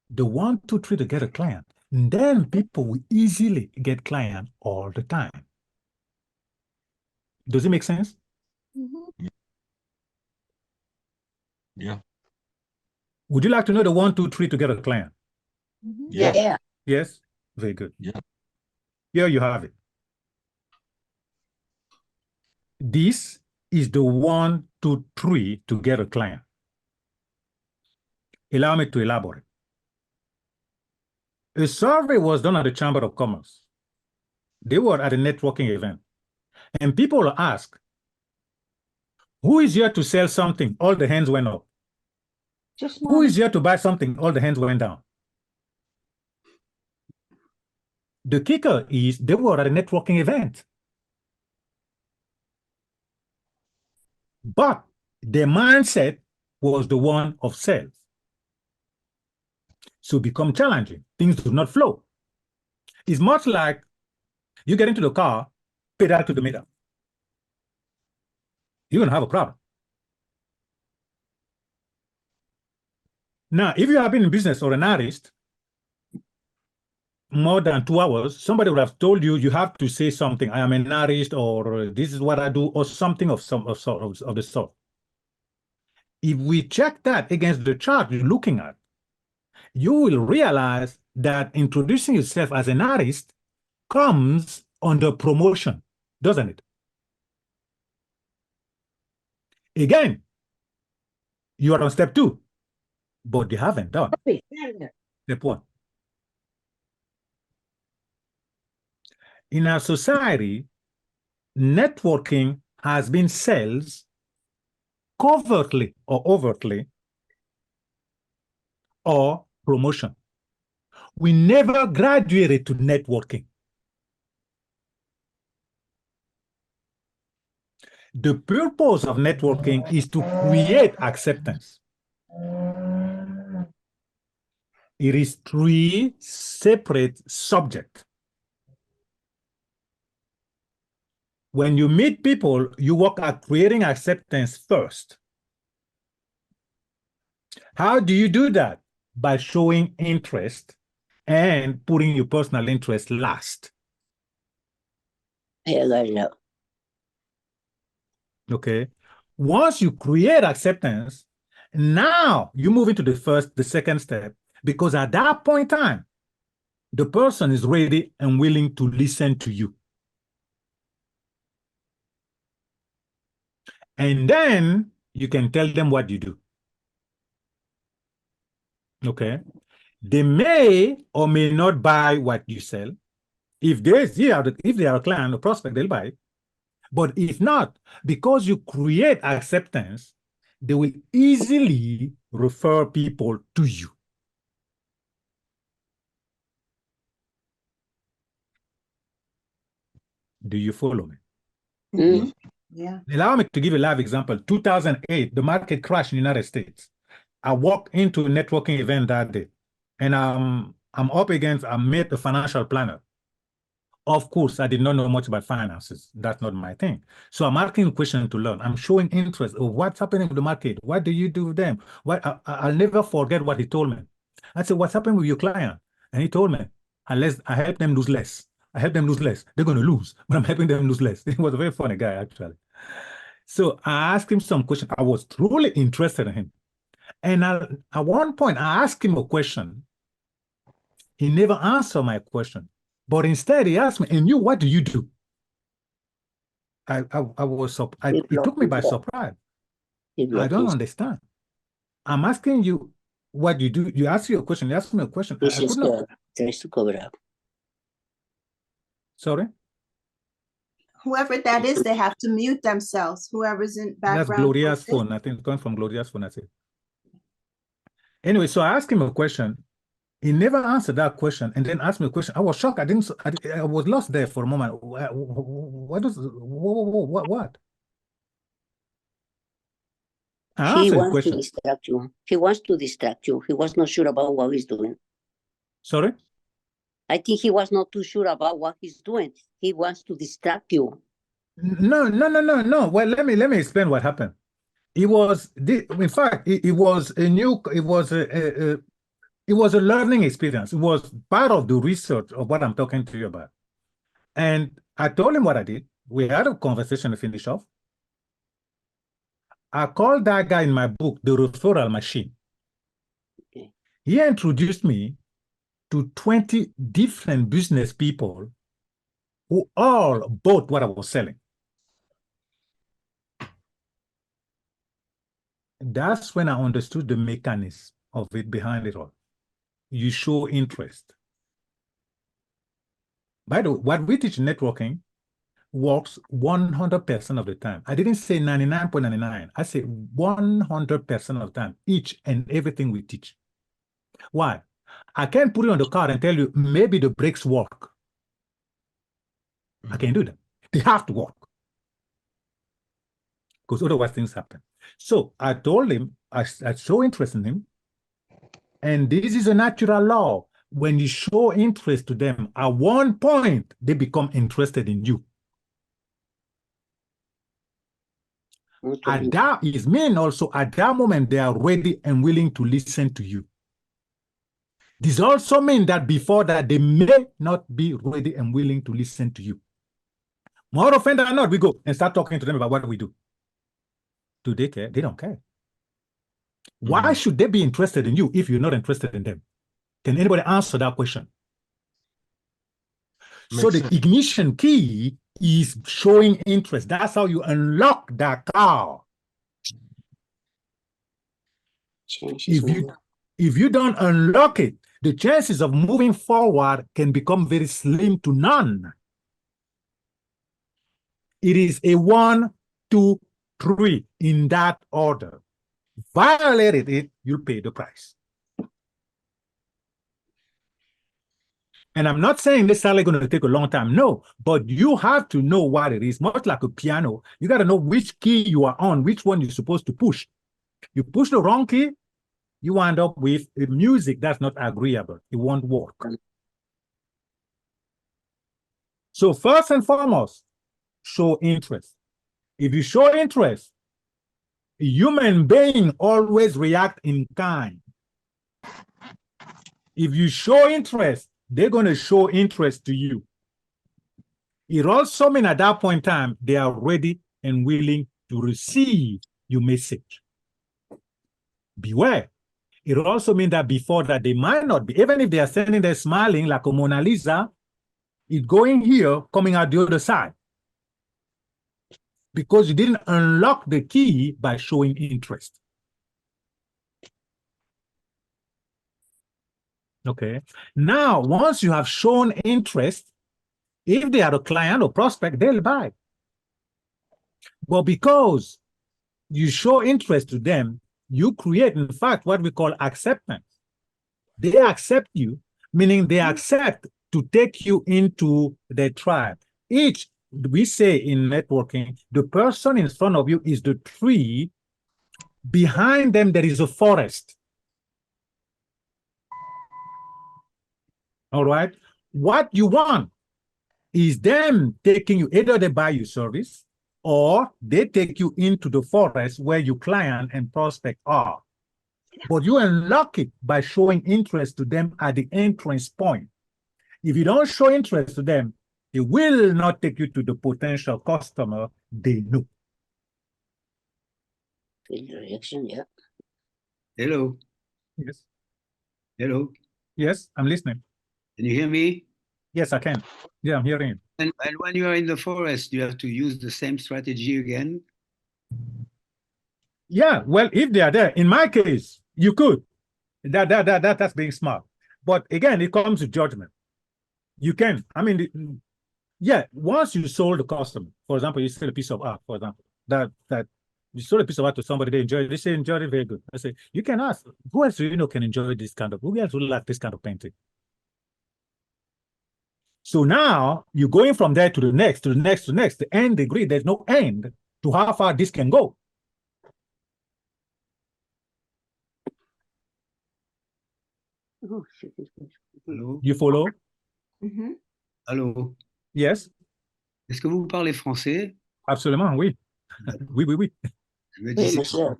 the 1, 2, 3 to get a client, then people will easily get clients all the time. Does it make sense? Yeah. Would you like to know the 1, 2, 3 to get a client? Yes. Yeah. Yes? Very good. Yeah. Here you have it. This is the 1, 2, 3 to get a client. Allow me to elaborate. A survey was done at the Chamber of Commerce. They were at a networking event. And people asked, who is here to sell something? All the hands went up. Who is here to buy something? All the hands went down. The kicker is they were at a networking event. But their mindset was the one of sales. So it become challenging. Things do not flow. It's much like you get into the car, pedal to the meter. You're going to have a problem. Now, if you have been in business or an artist more than 2 hours, somebody would have told you, you have to say something. I am an artist, or this is what I do, or something of the sort. If we check that against the chart you're looking at, you will realize that introducing yourself as an artist comes under promotion, doesn't it? Again, you are on step 2, but they haven't done step 1. In our society, networking has been sales covertly or overtly or promotion. We never graduated to networking. The purpose of networking is to create acceptance. It is 3 separate subjects. When you meet people, you work at creating acceptance first. How do you do that? By showing interest and putting your personal interest last. Okay. Once you create acceptance, now you move into the second step, because at that point in time, the person is ready and willing to listen to you. And then you can tell them what you do. Okay. They may or may not buy what you sell. If they are a client or prospect, they'll buy. But if not, because you create acceptance, they will easily refer people to you. Do you follow me? Mhm. Yeah. Allow me to give a live example. 2008, the market crashed in the United States. I walked into a networking event that day, and I met a financial planner. Of course, I did not know much about finances. That's not my thing. So I'm asking questions to learn. I'm showing interest of what's happening with the market. What do you do with them? I'll never forget what he told me. I said, what's happening with your client? And he told me, unless I help them lose less. I help them lose less. They're going to lose, but I'm helping them lose less. He was a very funny guy, actually. So I asked him some questions. I was truly interested in him. And at one point, I asked him a question. He never answered my question. But instead, he asked me, and you, what do you do? It took me by surprise. I don't understand. I'm asking you what you do. You ask you a question. You ask me a question. I could not. Tries to cover up. Sorry? Whoever that is, they have to mute themselves. Whoever's in That's background. Gloria's phone. I think it's going from Gloria's phone. I said. Anyway, so I asked him a question. He never answered that question, and then asked me a question. I was shocked. I was lost there for a moment. What? I He answered the wants to question. distract you. He wants to distract you. He was not sure about what he's doing. Sorry? I think he was not too sure about what he's doing. He wants to distract you. No. Well, let me explain what happened. It was, in fact, it was a learning experience. It was part of the research of what I'm talking to you about. And I told him what I did. We had a conversation to finish off. I called that guy in my book, The Referral Machine. Okay. He introduced me to 20 different business people who all bought what I was selling. That's when I understood the mechanism of it behind it all. You show interest. By the way, what we teach in networking works 100% of the time. I didn't say 99.99. I say 100% of the time, each and everything we teach. Why? I can't put it on the card and tell you maybe the brakes work. I can't do that. They have to work. Because otherwise things happen. So I told him, I show interest in him. And this is a natural law. When you show interest to them, at one point, they become interested in you. And that is mean also at that moment, they are ready and willing to listen to you. This also means that before that, they may not be ready and willing to listen to you. More often than not, we go and start talking to them about what we do. Do they care? They don't care. Why should they be interested in you if you're not interested in them? Can anybody answer that question? So the ignition key is showing interest. That's how you unlock that car. If you don't unlock it, the chances of moving forward can become very slim to none. It is a 1, 2, 3 in that order. Violated it, you'll pay the price. And I'm not saying this is going to take a long time. No, but you have to know what it is. Much like a piano, you got to know which key you are on, which one you're supposed to push. You push the wrong key, you wind up with a music that's not agreeable. It won't work. So first and foremost, show interest. If you show interest, a human being always react in kind. If you show interest, they're going to show interest to you. It also means at that point in time, they are ready and willing to receive your message. Beware. It also means that before that, they might not be, even if they are standing there smiling like a Mona Lisa, it's going here, coming out the other side. Because you didn't unlock the key by showing interest. Okay. Now, once you have shown interest, if they are a client or prospect, they'll buy. But because you show interest to them, you create, in fact, what we call acceptance. They accept you, meaning they accept to take you into their tribe. We say in networking, the person in front of you is the tree. Behind them, there is a forest. All right. What you want is them taking you, either they buy your service or they take you into the forest where your client and prospect are. But you unlock it by showing interest to them at the entrance point. If you don't show interest to them, they will not take you to the potential customer they know. Reaction, yeah. Hello. Yes. Hello. Yes, I'm listening. Can you hear me? Yes, I can. Yeah, I'm hearing you. And when you are in the forest, you have to use the same strategy again? Yeah, well, if they are there, in my case, you could. That's being smart. But again, it comes to judgment. You can. I mean, yeah, once you sold the customer, for example, you sell a piece of art, for example, that you sold a piece of art to somebody, they enjoy it, they say, enjoy it very good. I say, you can ask, who else do you know can enjoy this kind of, who else would like this kind of painting? So now you're going from there to the next, to the next, to the next, the end degree. There's no end to how far this can go. Allô? You follow? Mhm. Allô? Yes, Est-ce que vous parlez français? absolument, oui. Oui. Je me dis, Oui, c'est- monsieur.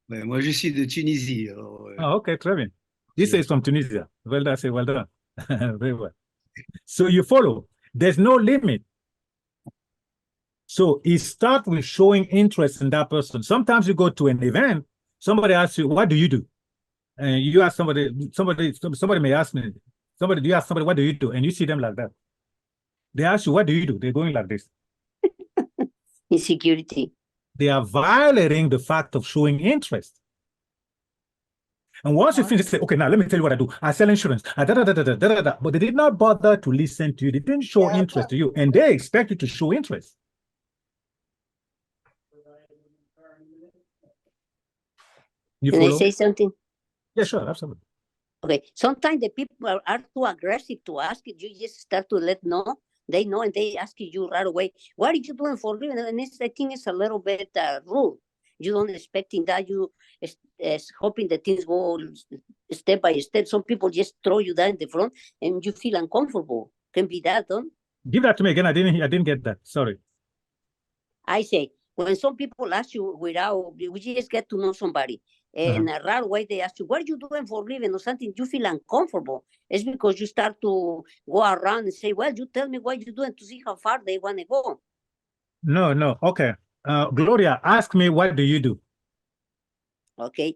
Ouais, moi, je suis de Tunisie. Alors, Oh, okay, très bien. This is from Tunisia. Well done, say well done. Very well. So you follow. There's no limit. So it starts with showing interest in that person. Sometimes you go to an event, somebody asks you, what do you do? And you ask somebody may ask me, you ask somebody, what do you do? And you see them like that. They ask you, what do you do? They're going like this. Insecurity. They are violating the fact of showing interest. And once you finish, say, okay, now let me tell you what I do. I sell insurance. But they did not bother to listen to you. They didn't show interest to you. And they expect you to show interest. You Can I follow? say something? Yeah, sure, absolutely. Okay. Sometimes the people are too aggressive to ask it. You just start to let know. They know and they ask you right away, what are you doing for a living? And I think it's a little bit rude. You don't expecting that. You is hoping that things go step by step. Some people just throw you down in the front and you feel uncomfortable. Can be that, don't? Give that to me again. I didn't get that. Sorry. I say, when some people ask you without, we just get to know somebody, and a right away they ask you, what are you doing for a living or something, you feel uncomfortable. It's because you start to go around and say, well, you tell me what you're doing to see how far they want to go. No. Okay. Gloria, ask me, what do you do? Okay.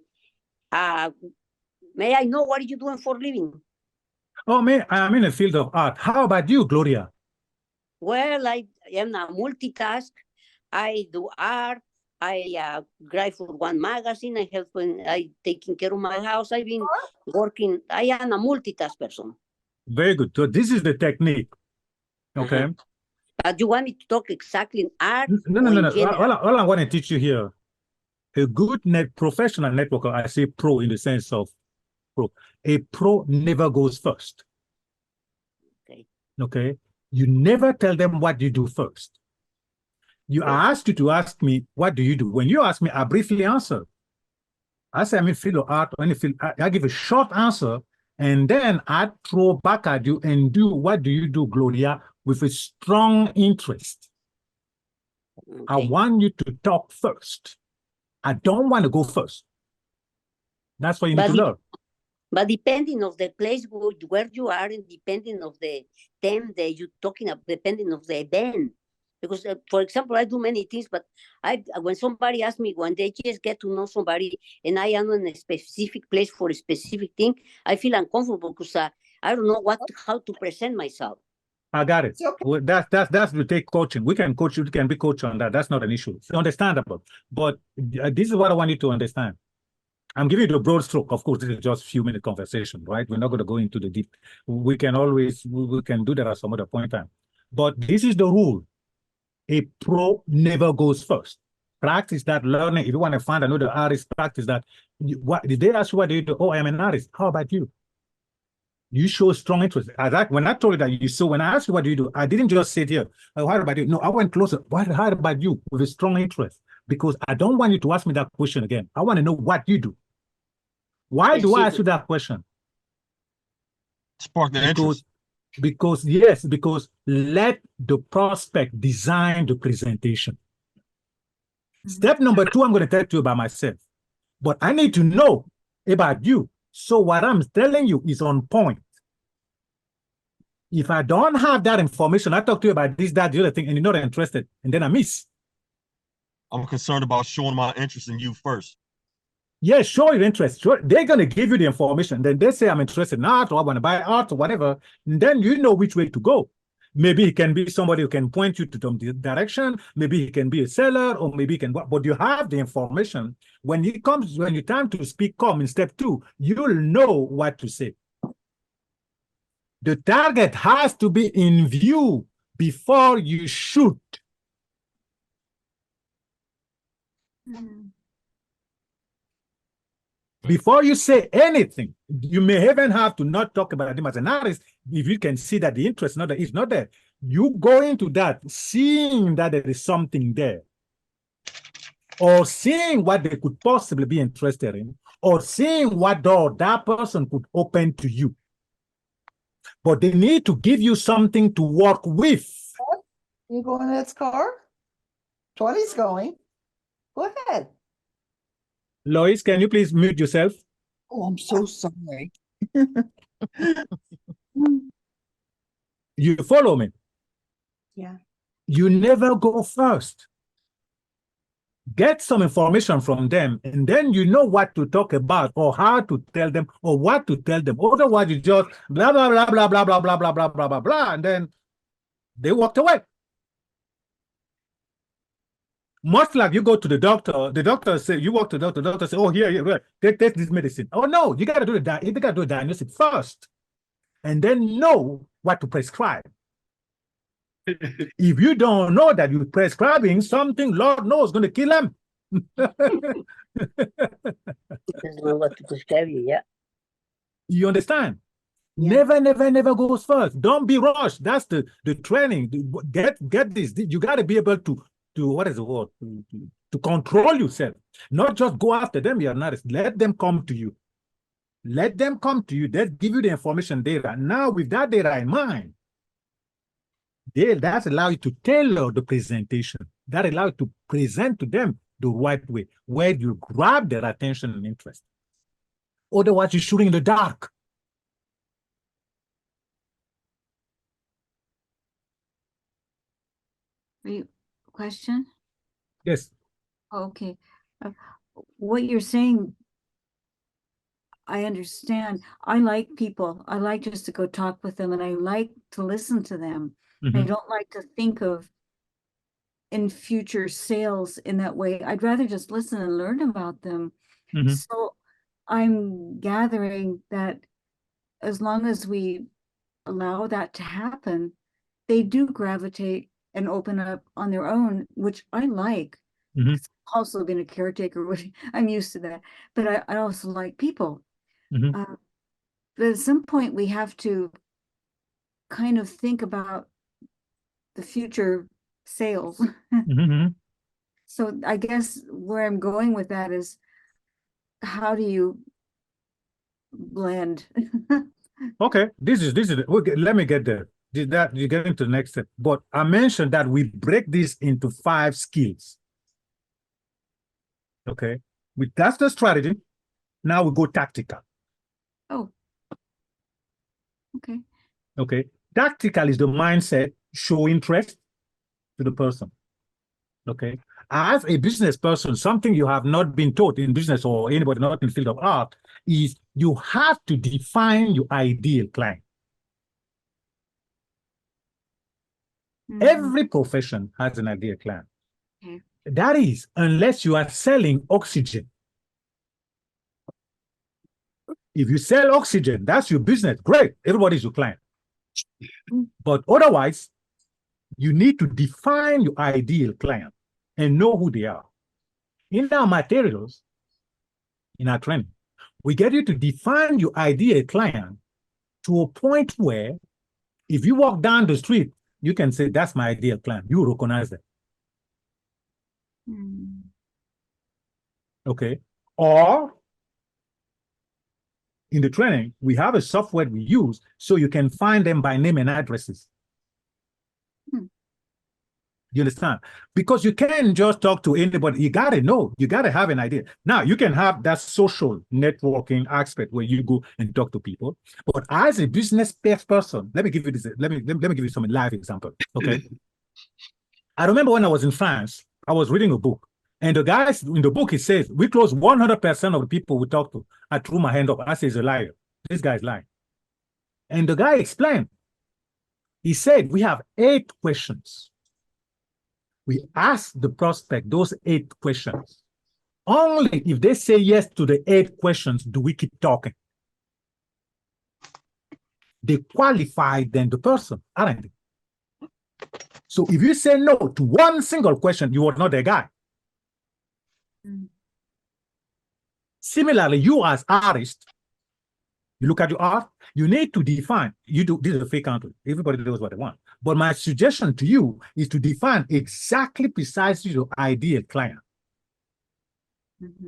May I know what are you doing for a living? Oh, man, I'm in the field of art. How about you, Gloria? Well, I am a multitask. I do art. I write for one magazine. I help when I taking care of my house. I've been working. I am a multitask person. Very good. So this is the technique. Okay. But you want me to talk exactly in art No, no, or no, in no. general? All I want to teach you here, a good professional networker, I say pro in the sense of pro. A pro never goes first. Okay. Okay. You never tell them what you do first. I asked you to ask me, what do you do? When you ask me, I briefly answer. I say I'm in field of art or any field. I give a short answer, and then I throw back at you and do what do you do, Gloria, with a strong interest. Okay. I want you to talk first. I don't want to go first. That's what you need to learn. But depending of the place where you are, and depending of the theme that you're talking about, depending of the event. Because, for example, I do many things, but when somebody asks me, when they just get to know somebody, and I am in a specific place for a specific thing, I feel uncomfortable because I don't know how to present myself. I got it. Okay. Well, that's to take coaching. We can coach you. We can be coached on that. That's not an issue. It's understandable. But this is what I want you to understand. I'm giving you the broad stroke. Of course, this is just a few minute conversation, right? We're not going to go into the deep. We can do that at some other point in time. But this is the rule. A pro never goes first. Practice that learning. If you want to find another artist, practice that. What did they ask you what do you do? Oh, I'm an artist. How about you? You show strong interest. When I told you that when I asked you what do you do, I didn't just sit here. Oh, how about you? No, I went closer. How about you with a strong interest? Because I don't want you to ask me that question again. I want to know what you do. Why do I ask you that question? Spark the interest. Because let the prospect design the presentation. Step number 2, I'm going to tell you about myself. But I need to know about you. So what I'm telling you is on point. If I don't have that information, I talk to you about this, that, the other thing, and you're not interested, and then I miss. I'm concerned about showing my interest in you first. Yeah, show your interest. Sure. They're going to give you the information. Then they say, I'm interested in art, or I want to buy art, or whatever. And then you know which way to go. Maybe it can be somebody who can point you to the direction. Maybe he can be a seller, or maybe he can, but you have the information. When your time to speak come in step 2, you'll know what to say. The target has to be in view before you shoot. Before you say anything, you may even have to not talk about him as an artist if you can see that the interest is not there. You go into that seeing that there is something there, or seeing what they could possibly be interested in, or seeing what door that person could open to you. But they need to give you something to work with. You going in its car? 20's going. Go ahead. Lois, can you please mute yourself? Oh, I'm so sorry. You follow me? Yeah. You never go first. Get some information from them, and then you know what to talk about, or how to tell them, or what to tell them. Otherwise, you just blah, blah, blah, blah, blah, blah, blah, blah, blah, blah, blah, blah, and then they walked away. Much like you go to the doctor say, you walk to the doctor say, oh, here, take this medicine. Oh, no, you got to do a diagnosis first, and then know what to prescribe. If you don't know that you're prescribing something, Lord knows, going to kill him. Doesn't know what to prescribe you, yeah. You understand? Yeah. Never goes first. Don't be rushed. That's the training. Get this. You got to be able to what is the word? To control yourself. Not just go after them. You're not. Let them come to you. Let them come to you. They give you the information data. Now, with that data in mind, that's allow you to tailor the presentation. That allow you to present to them the right way, where you grab their attention and interest. Otherwise, you're shooting in the dark. Question? Yes. Okay. What you're saying, I understand. I like people. I like just to go talk with them, and I like to listen to them. I don't like to think of in future sales in that way. I'd rather just listen and learn about them. So I'm gathering that as long as we allow that to happen, they do gravitate and open up on their own, which I like. I've also been a caretaker, which I'm used to that. But I also like people. But at some point, we have to kind of think about the future sales. So I guess where I'm going with that is, how do you blend? Okay, this is okay, let me get there. That you get into the next step. But I mentioned that we break this into 5 skills. Okay, that's the strategy. Now we go tactical. Oh, okay. Okay, tactical is the mindset, show interest to the person. Okay, as a business person, something you have not been taught in business or anybody not in the field of art is you have to define your ideal client. Every profession has an ideal client. That is, unless you are selling oxygen. If you sell oxygen, that's your business. Great, everybody's your client. But otherwise, you need to define your ideal client and know who they are. In our materials, in our training, we get you to define your ideal client to a point where if you walk down the street, you can say, that's my ideal client. You recognize that. Okay. Or in the training, we have a software we use so you can find them by name and addresses. You understand? Because you can't just talk to anybody. You got to know. You got to have an idea. Now, you can have that social networking aspect where you go and talk to people. But as a business person, let me give you this. Let me give you some live example. Okay. I remember when I was in France, I was reading a book. And the guys in the book, it says, we close 100% of the people we talk to. I threw my hand up. I said, he's a liar. This guy's lying. And the guy explained. He said, we have 8 questions. We ask the prospect those 8 questions. Only if they say yes to the 8 questions do we keep talking. They qualify then the person, aren't they? So if you say no to one single question, you are not the guy. Similarly, you as artist, you look at your art, you need to define, this is a fake country. Everybody knows what they want. But my suggestion to you is to define exactly precisely your ideal client.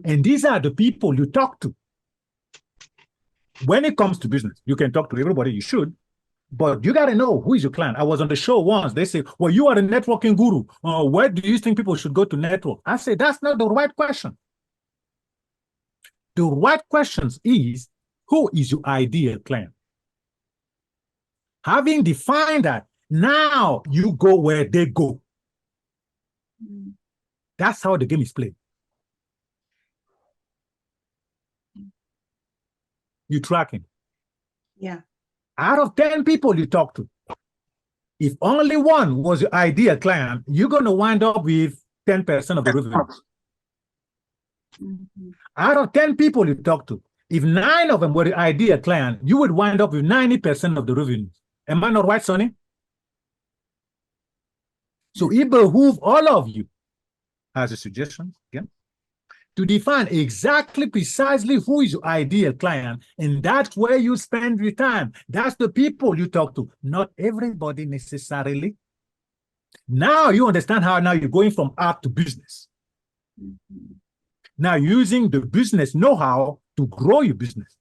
And these are the people you talk to. When it comes to business, you can talk to everybody, you should, but you got to know who is your client. I was on the show once. They say, well, you are a networking guru. Where do you think people should go to network? I say, that's not the right question. The right questions is, who is your ideal client? Having defined that, now you go where they go. That's how the game is played. You tracking. Yeah. Out of 10 people you talk to, if only one was your ideal client, you're going to wind up with 10% of the revenue. Out of 10 people you talk to, if 9 of them were the ideal client, you would wind up with 90% of the revenue. Am I not right, Sonny? So it behooves all of you, as a suggestion, again, to define exactly precisely who is your ideal client, and that's where you spend your time. That's the people you talk to, not everybody necessarily. Now you understand how now you're going from art to business. Now using the business know-how to grow your business.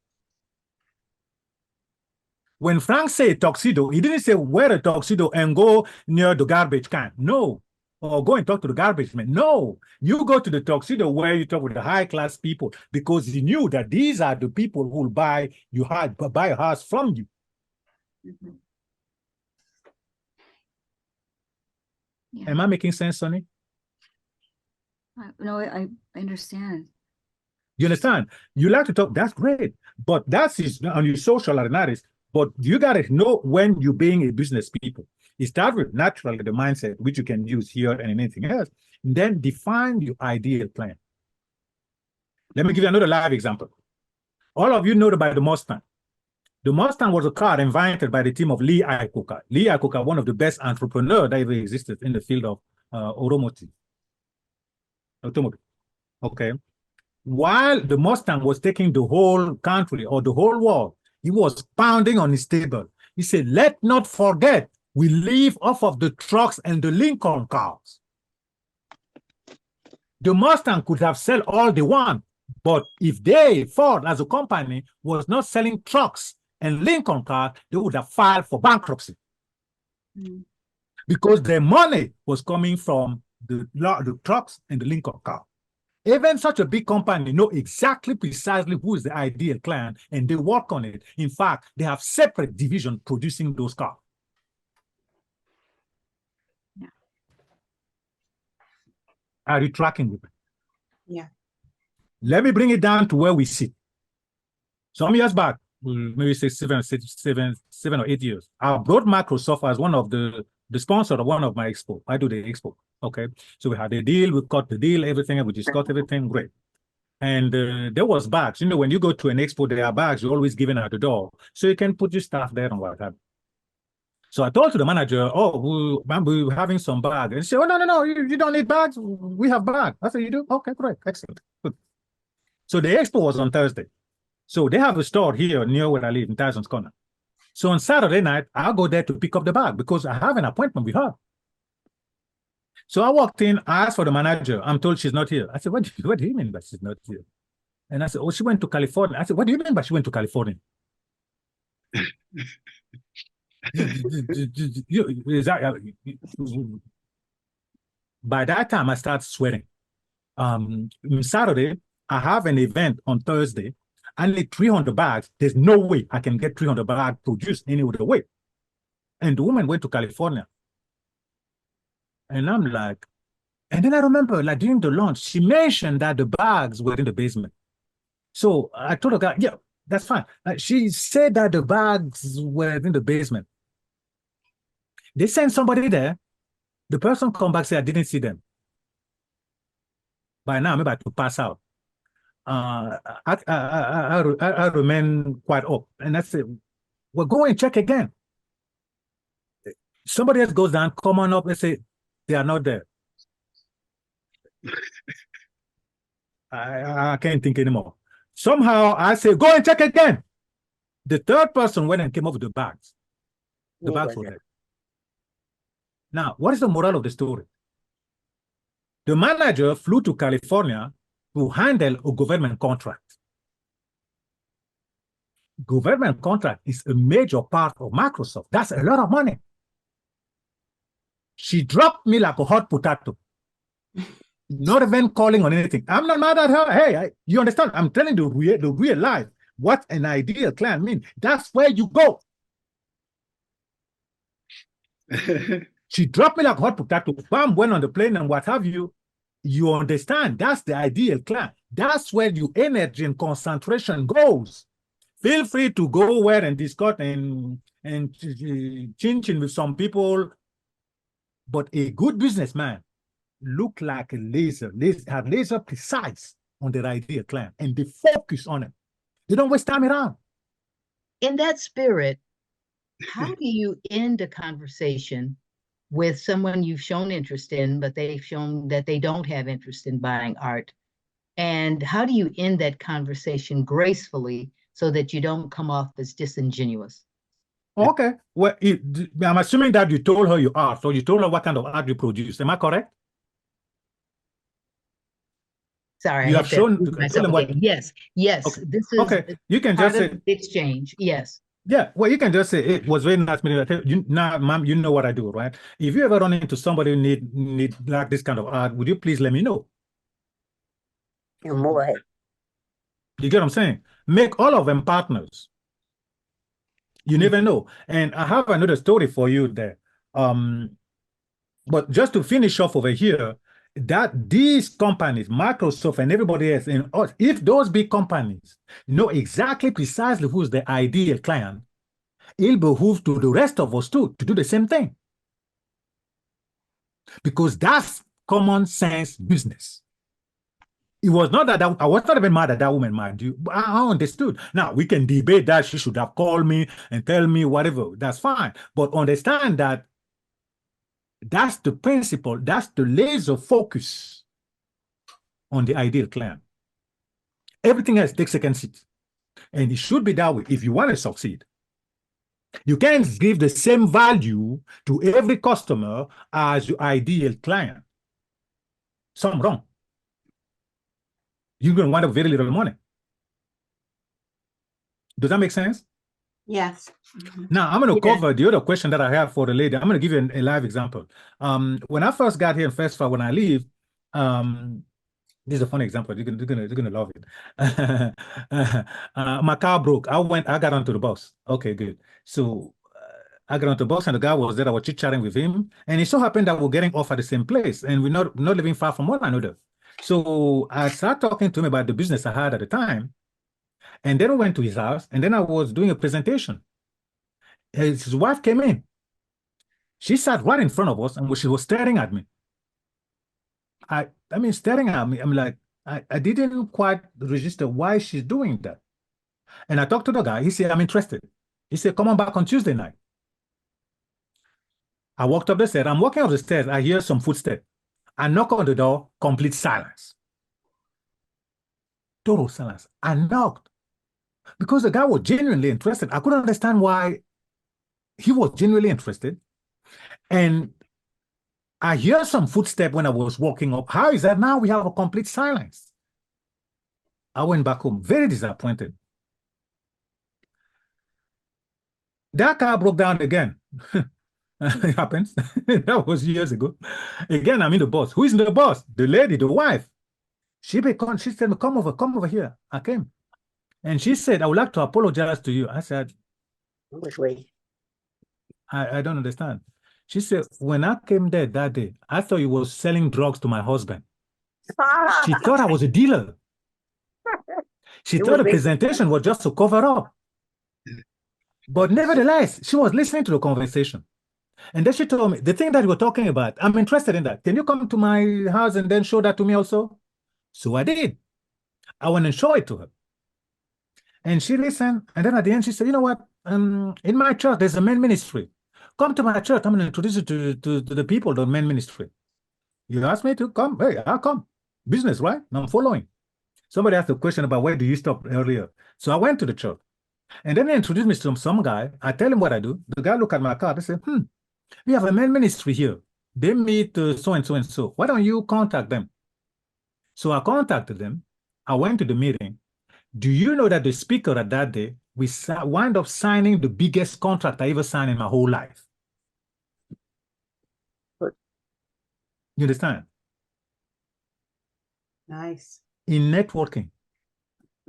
When Frank said tuxedo, he didn't say wear a tuxedo and go near the garbage can. No. Or go and talk to the garbage man. No. You go to the tuxedo where you talk with the high-class people, because he knew that these are the people who will buy a house from you. Yeah. Am I making sense, Sonny? No, I understand. You understand? You like to talk, that's great. But that's on your social awareness. But you gotta know when you're being a business people. You start with naturally the mindset, which you can use here and anything else. And then define your ideal plan. Let me give you another live example. All of you know about the Mustang. The Mustang was a car invented by the team of Lee Iacocca. Lee Iacocca, one of the best entrepreneurs that ever existed in the field of automotive. Okay. While the Mustang was taking the whole country or the whole world, he was pounding on his table. He said, "Let not forget, we live off of the trucks and the Lincoln cars." The Mustang could have sold all they want, but if they, Ford as a company, was not selling trucks and Lincoln cars, they would have filed for bankruptcy. Because their money was coming from the trucks and the Lincoln car. Even such a big company know exactly precisely who is the ideal client, and they work on it. In fact, they have separate division producing those cars. Yeah. Are you tracking with me? Yeah. Let me bring it down to where we sit. Some years back, maybe say seven or 8 years, I brought Microsoft as one of the sponsor of one of my expo. I do the expo. Okay. So we had a deal, we cut the deal, everything, we discussed everything, great. And there was bags. You know, when you go to an expo, there are bags you're always given at the door. So you can put your stuff there and what have you. So I told to the manager, "Oh, we're having some bags." And she said, "Oh, no, you don't need bags. We have bags." I said, "You do? Okay, great, excellent, good." So the expo was on Thursday. So they have a store here near where I live in Tyson's Corner. So on Saturday night, I'll go there to pick up the bag because I have an appointment with her. So I walked in, I asked for the manager. I'm told she's not here. I said, what do you mean by she's not here? And I said, "Oh, she went to California." I said, "What do you mean by she went to California?" By that time, I started sweating. Saturday, I have an event on Thursday. I need 300 bags. There's no way I can get 300 bags produced any other way. And the woman went to California. And I'm like, and then I remember, like during the launch, she mentioned that the bags were in the basement. So I told her, "God, yeah, that's fine." She said that the bags were in the basement. They sent somebody there. The person come back, say, "I didn't see them." By now, I'm about to pass out. I remain quite up. And I said, "Well, go and check again." Somebody else goes down, come on up and say, "They are not there." I can't think anymore. Somehow I say, "Go and check again." The third person went and came up with the bags. The bags were there. Now, what is the moral of the story? The manager flew to California to handle a government contract. Government contract is a major part of Microsoft. That's a lot of money. She dropped me like a hot potato. Not even calling on anything. I'm not mad at her. Hey, you understand? I'm telling the real life. What an ideal client means. That's where you go. She dropped me like hot potato. Bam, went on the plane and what have you. You understand? That's the ideal client. That's where your energy and concentration goes. Feel free to go where and discuss and chin with some people. But a good businessman look like a laser precise on their ideal client, and they focus on it. They don't waste time around. In that spirit, how do you end a conversation with someone you've shown interest in, but they've shown that they don't have interest in buying art? And how do you end that conversation gracefully so that you don't come off as disingenuous? Okay. Well, I'm assuming that you told her your art, or you told her what kind of art you produce. Am I correct? Sorry, You I have had to shown mute myself what. again. Yes. Okay. This is Okay. You can part just of say the exchange. Yes. Yeah, well, you can just say it was very nice meeting you. Now, ma'am, you know what I do, right? If you ever run into somebody who need like this kind of art, would you please let me know? Move ahead. You get what I'm saying? Make all of them partners. You never know. And I have another story for you there. But just to finish off over here, that these companies, Microsoft and everybody else, and us, if those big companies know exactly precisely who's the ideal client, it'll behoove to the rest of us too to do the same thing. Because that's common sense business. It was not that I was not even mad at that woman, mind you. But I understood. Now we can debate that she should have called me and tell me whatever. That's fine. But understand that that's the principle, that's the laser focus on the ideal client. Everything else takes second seat. And it should be that way if you want to succeed. You can't give the same value to every customer as your ideal client. Something wrong. You're going to wind up very little money. Does that make sense? Yes. Now, I'm going to Yeah. cover the other question that I have for the lady. I'm going to give you a live example. When I first got here in Festival, when I leave, this is a funny example. You're gonna love it. My car broke. I got onto the bus. Okay, good. So I got onto the bus and the guy was there. I was chit-chatting with him. And it so happened that we're getting off at the same place and we're not living far from one another. So I started talking to him about the business I had at the time. And then we went to his house and then I was doing a presentation. His wife came in. She sat right in front of us and she was staring at me. I mean, staring at me. I'm like, I didn't quite register why she's doing that. And I talked to the guy. He said, I'm interested. He said, come on back on Tuesday night. I walked up the stairs. I'm walking up the stairs. I hear some footsteps. I knock on the door, complete silence. Total silence. I knocked because the guy was genuinely interested. I couldn't understand why he was genuinely interested. And I hear some footsteps when I was walking up. How is that now we have a complete silence? I went back home, very disappointed. That car broke down again. It happens. That was years ago. Again, I'm in the bus. Who is in the bus? The lady, the wife. She said, come over here. I came. And she said, I would like to apologize to you. I said, Which way? I don't understand. She said, when I came there that day, I thought you was selling drugs to my husband. She thought I was a dealer. She It thought was the presentation was just to cover up. But nevertheless, she was listening to the conversation. And then she told me, the thing that you were talking about, I'm interested in that. Can you come to my house and then show that to me also? So I did. I went and showed it to her. And she listened. And then at the end, she said, you know what? In my church, there's a men ministry. Come to my church. I'm going to introduce you to the people, the men ministry. You asked me to come. Hey, I'll come. Business, right? I'm following. Somebody asked a question about where do you stop earlier. So I went to the church. And then they introduced me to some guy. I tell him what I do. The guy looked at my card. They said, we have a men ministry here. They meet so and so and so. Why don't you contact them? So I contacted them. I went to the meeting. Do you know that the speaker at that day, we wind up signing the biggest contract I ever signed in my whole life? You understand? Nice. In networking,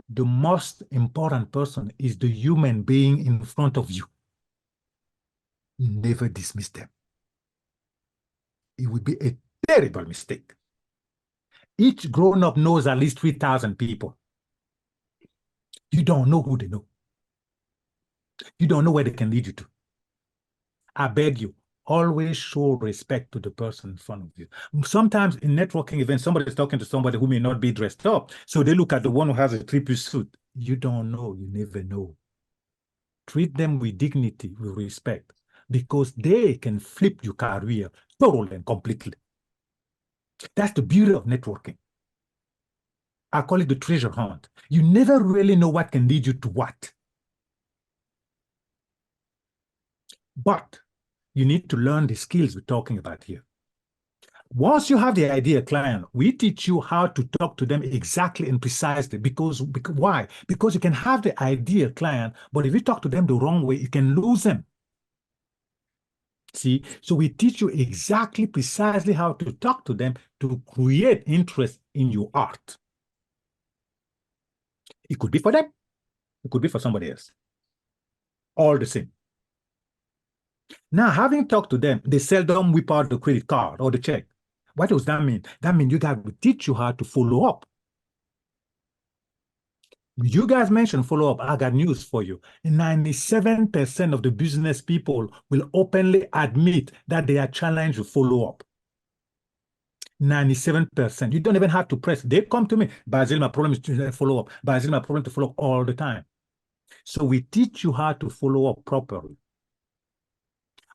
the most important person is the human being in front of you. Never dismiss them. It would be a terrible mistake. Each grown-up knows at least 3,000 people. You don't know who they know. You don't know where they can lead you to. I beg you, always show respect to the person in front of you. Sometimes in networking events, somebody is talking to somebody who may not be dressed up. So they look at the one who has a three-piece suit. You don't know. You never know. Treat them with dignity, with respect, because they can flip your career totally and completely. That's the beauty of networking. I call it the treasure hunt. You never really know what can lead you to what. But you need to learn the skills we're talking about here. Once you have the ideal client, we teach you how to talk to them exactly and precisely. Because why? Because you can have the ideal client, but if you talk to them the wrong way, you can lose them. See, so we teach you exactly, precisely how to talk to them to create interest in your art. It could be for them. It could be for somebody else. All the same. Now, having talked to them, they seldom whip out the credit card or the check. What does that mean? That means you guys will teach you how to follow up. You guys mentioned follow up. I got news for you. 97% of the business people will openly admit that they are challenged to follow up. 97%. You don't even have to press. They come to me. Basile, my problem is to follow up. Basile, my problem to follow up all the time. So we teach you how to follow up properly.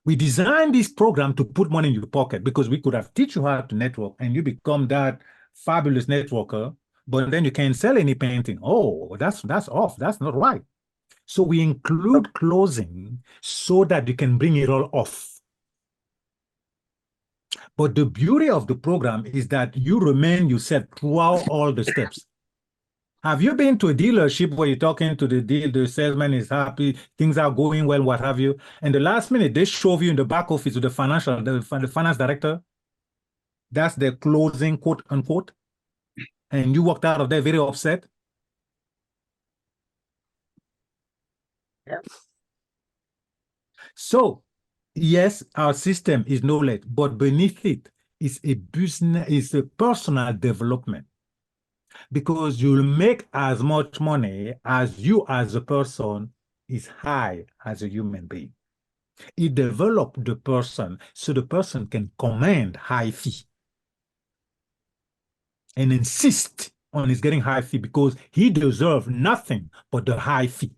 We designed this program to put money in your pocket because we could have teach you how to network and you become that fabulous networker, but then you can't sell any painting. Oh, that's off. That's not right. So we include closing so that you can bring it all off. But the beauty of the program is that you remain yourself throughout all the steps. Have you been to a dealership where you're talking to the salesman is happy, things are going well, what have you, and the last minute they shove you in the back office with the finance director? That's the closing, quote unquote, and you walked out of there very upset. Yeah. So, yes, our system is knowledge, but beneath it is a business, is a personal development. Because you'll make as much money as you as a person is high as a human being. It develops the person so the person can command high fee and insist on his getting high fee because he deserves nothing but the high fee.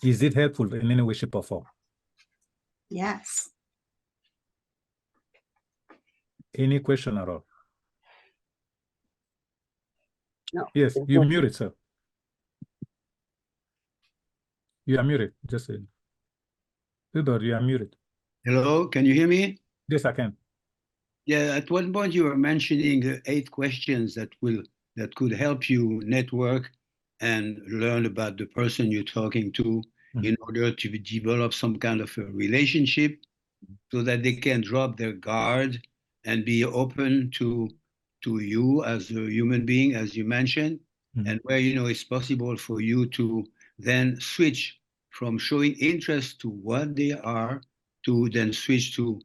Is it helpful in any way, shape, or form? Yes. Any question at all? No. Yes, you're muted, sir. You are muted. Just say. Theodore, you are muted. Hello, can you hear me? Yes, I can. Yeah, at one point you were mentioning 8 questions that could help you network and learn about the person you're talking to in order to develop some kind of a relationship so that they can drop their guard and be open to you as a human being, as you mentioned, and where it's possible for you to then switch from showing interest to what they are to then switch to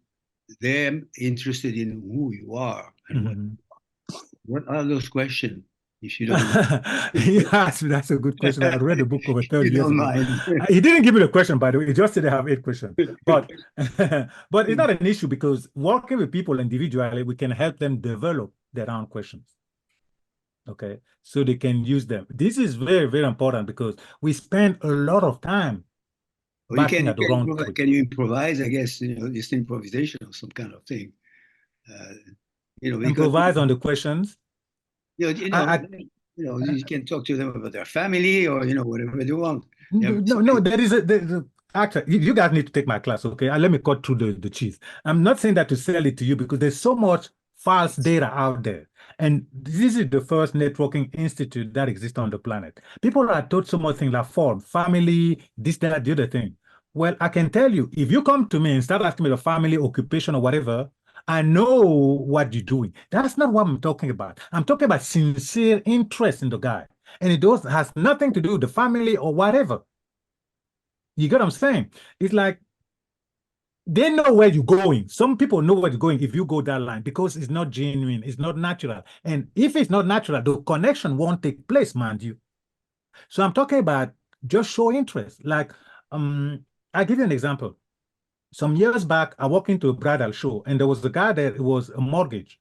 them interested in who you are and what are those questions, if you don't mind? Yes, that's a good question. I read the book over 30 You years don't ago. mind. He didn't give me the question, by the way. He just said they have 8 questions. But but it's not an issue because working with people individually, we can help them develop their own questions. Okay, so they can use them. This is very, very important because we spend a lot of time barking at the wrong tree. Can you improvise? I guess just improvisation or some kind of thing. Because Improvise on the questions. you can talk to them about their family or whatever they want. No, there is actually, you guys need to take my class, okay? Let me cut through the cheese. I'm not saying that to sell it to you because there's so much false data out there. And this is the first networking institute that exists on the planet. People are taught so much things like form, family, this, that, the other thing. Well, I can tell you, if you come to me and start asking me the family, occupation, or whatever, I know what you're doing. That's not what I'm talking about. I'm talking about sincere interest in the guy. And it has nothing to do with the family or whatever. You get what I'm saying? It's like they know where you're going. Some people know where you're going if you go that line because it's not genuine, it's not natural. And if it's not natural, the connection won't take place, mind you. So I'm talking about just show interest. Like, I'll give you an example. Some years back, I walked into a bridal show and there was a guy there, it was a mortgage.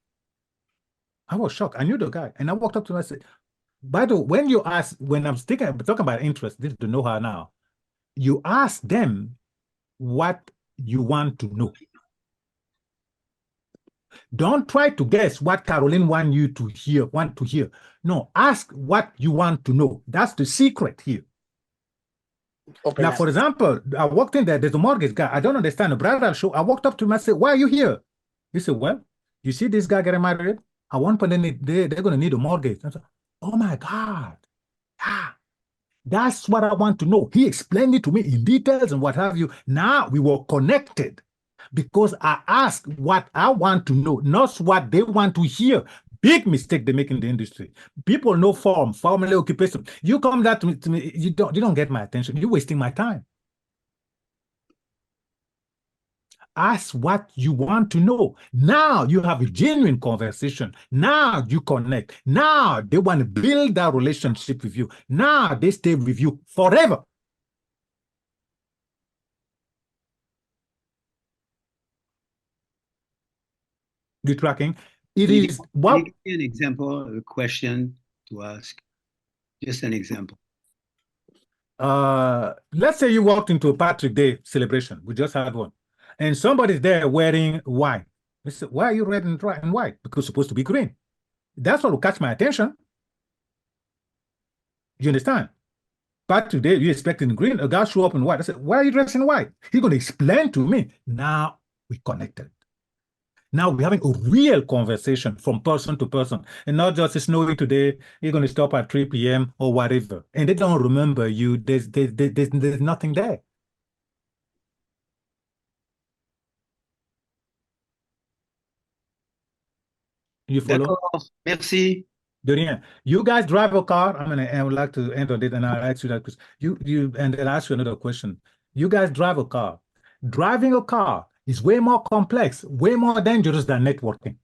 I was shocked. I knew the guy. And I walked up to him and I said, by the way, when I'm talking about interest, this is the know-how now. You ask them what you want to know. Don't try to guess what Caroline want to hear. No, ask what you want to know. That's the secret here. Now, for example, I walked in there, there's a mortgage guy. I don't understand the bridal show. I walked up to him and said, why are you here? He said, well, you see this guy getting married? At one point, they're going to need a mortgage. I said, oh my God. That's what I want to know. He explained it to me in details and what have you. Now we were connected because I asked what I want to know, not what they want to hear. big mistake they make in the industry. People know formally occupation. You come that to me, you don't get my attention. You're wasting my time. Ask what you want to know. Now you have a genuine conversation. Now you connect. Now they want to build that relationship with you. Now they stay with you forever. You tracking? It Can you is can what you give me an example, a question to ask? Just an example. let's say you walked into a Patrick Day celebration. We just had one. And somebody's there wearing white. They say, why are you red and white? Because it's supposed to be green. That's what will catch my attention. You understand? Patrick Day, you expecting green, a guy show up in white. I said, why are you dressed in white? He's going to explain to me. Now we connected. Now we're having a real conversation from person to person, and not just it's snowing today, you're going to stop at 3 p.m. or whatever. And they don't remember you. There's nothing there. You follow? D'accord. Merci. De rien. You guys drive a car. I would like to end on it, and I'll ask you that question. And then ask you another question. You guys drive a car. Driving a car is way more complex, way more dangerous than networking.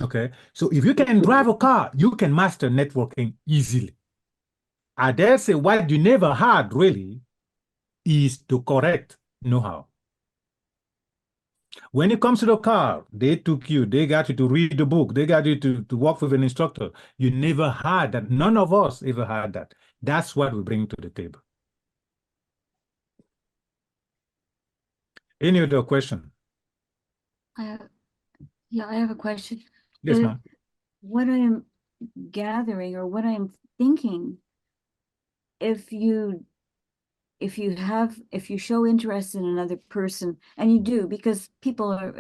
Okay, so if you can drive a car, you can master networking easily. I dare say what you never had really is the correct know-how. When it comes to the car, they got you to read the book, they got you to work with an instructor. You never had that. None of us ever had that. That's what we bring to the table. Any other question? Yeah, I have a question. Yes, ma'am. What I am gathering or what I am thinking, if you show interest in another person, and you do, because people are,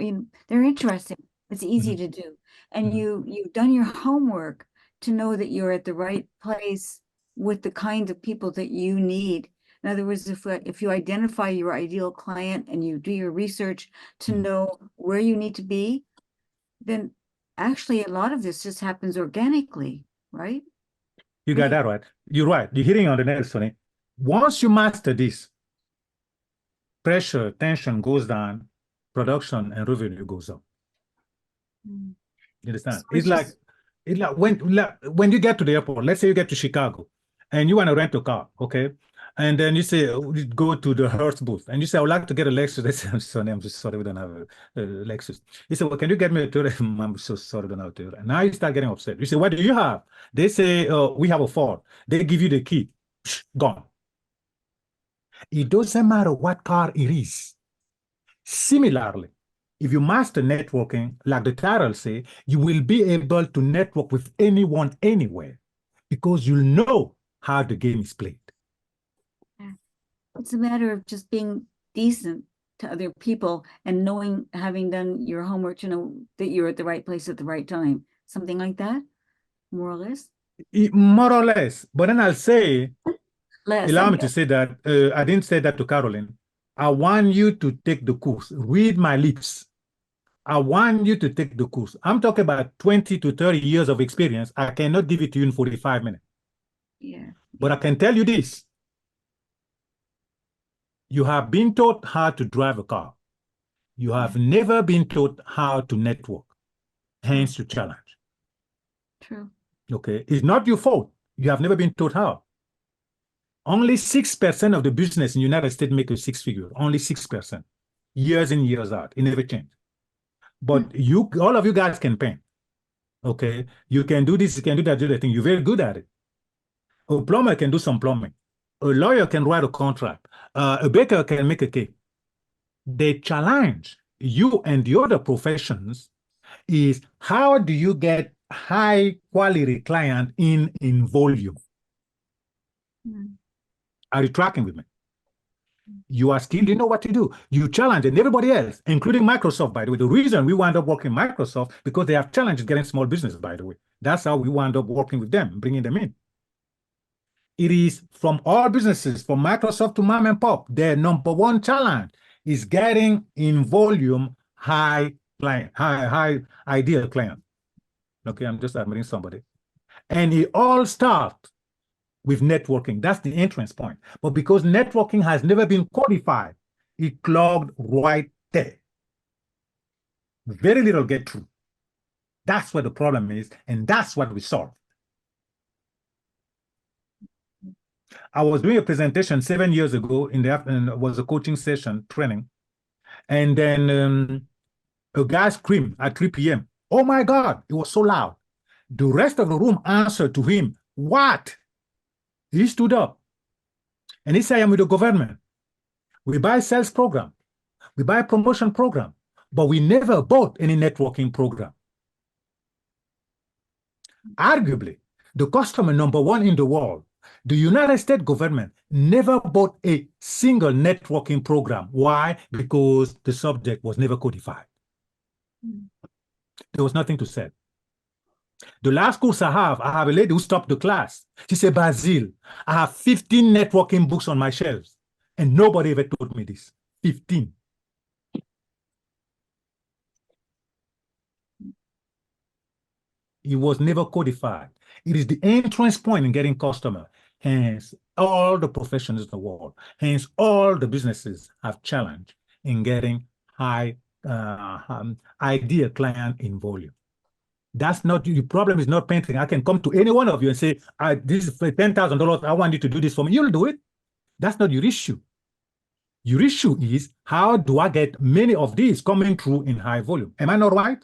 they're interesting, it's easy to do, and you've done your homework to know that you're at the right place with the kind of people that you need. In other words, if you identify your ideal client and you do your research to know where you need to be, then actually a lot of this just happens organically, right? You got that right. You're right. You're hitting on the nail, Sonny. Once you master this, pressure, tension goes down, production and revenue goes up. You understand? So It's like when you get to the airport, let's say you get to Chicago and you want to rent a car, okay? And then you say, you go to the Hertz booth and you say, I would like to get a Lexus. They say, I'm just sorry, we don't have a Lexus. You say, well, can you get me a Toyota? I'm so sorry, we don't have a Toyota. Now you start getting upset. You say, what do you have? They say, we have a Ford. They give you the key. Gone. It doesn't matter what car it is. Similarly, if you master networking, like the title say, you will be able to network with anyone, anywhere, because you'll know how the game is played. It's a matter of just being decent to other people and knowing, having done your homework to know that you're at the right place at the right time. Something like that, more or less? More or less. But then I'll say, allow me to Less. say that, I didn't say that to Caroline. I want you to take the course. Read my lips. I want you to take the course. I'm talking about 20 to 30 years of experience. I cannot give it to you in 45 minutes. Yeah. But I can tell you this. You have been taught how to drive a car. You have never been taught how to network. Hence your challenge. True. Okay. It's not your fault. You have never been taught how. Only 6% of the business in the United States make a six figure. Only 6%. Years in, years out. It never changed. But all of you guys can paint. Okay. You can do this, you can do that, do that thing. You're very good at it. A plumber can do some plumbing. A lawyer can write a contract. A baker can make a cake. The challenge you and the other professions is how do you get high quality client in volume? Are you tracking with me? You are skilled, you know what to do. You challenge and everybody else, including Microsoft, by the way. The reason we wound up working Microsoft, because they have challenges getting small businesses, by the way. That's how we wound up working with them, bringing them in. It is from all businesses, from Microsoft to mom and pop, their number one challenge is getting in volume high client, high ideal client. Okay, I'm just admitting somebody. And it all starts with networking. That's the entrance point. But because networking has never been codified, it clogged right there. Very little get through. That's where the problem is, and that's what we solve. I was doing a presentation 7 years ago in the afternoon. It was a coaching session training, and then a guy screamed at 3 p.m. Oh my God, it was so loud. The rest of the room answered to him, what? He stood up and he said, I am with the government. We buy sales program, we buy promotion program, but we never bought any networking program. Arguably, the customer number one in the world, the United States government, never bought a single networking program. Why? Because the subject was never codified. There was nothing to say. The last course I have a lady who stopped the class. She said, Basile, I have 15 networking books on my shelves, and nobody ever told me this. 15. It was never codified. It is the entrance point in getting customer. Hence, all the professions in the world, hence all the businesses have challenge in getting high ideal client in volume. That's not the problem. Is not painting. I can come to any one of you and say, "This is for $10,000. I want you to do this for me." You'll do it. That's not your issue. Your issue is how do I get many of these coming through in high volume? Am I not right?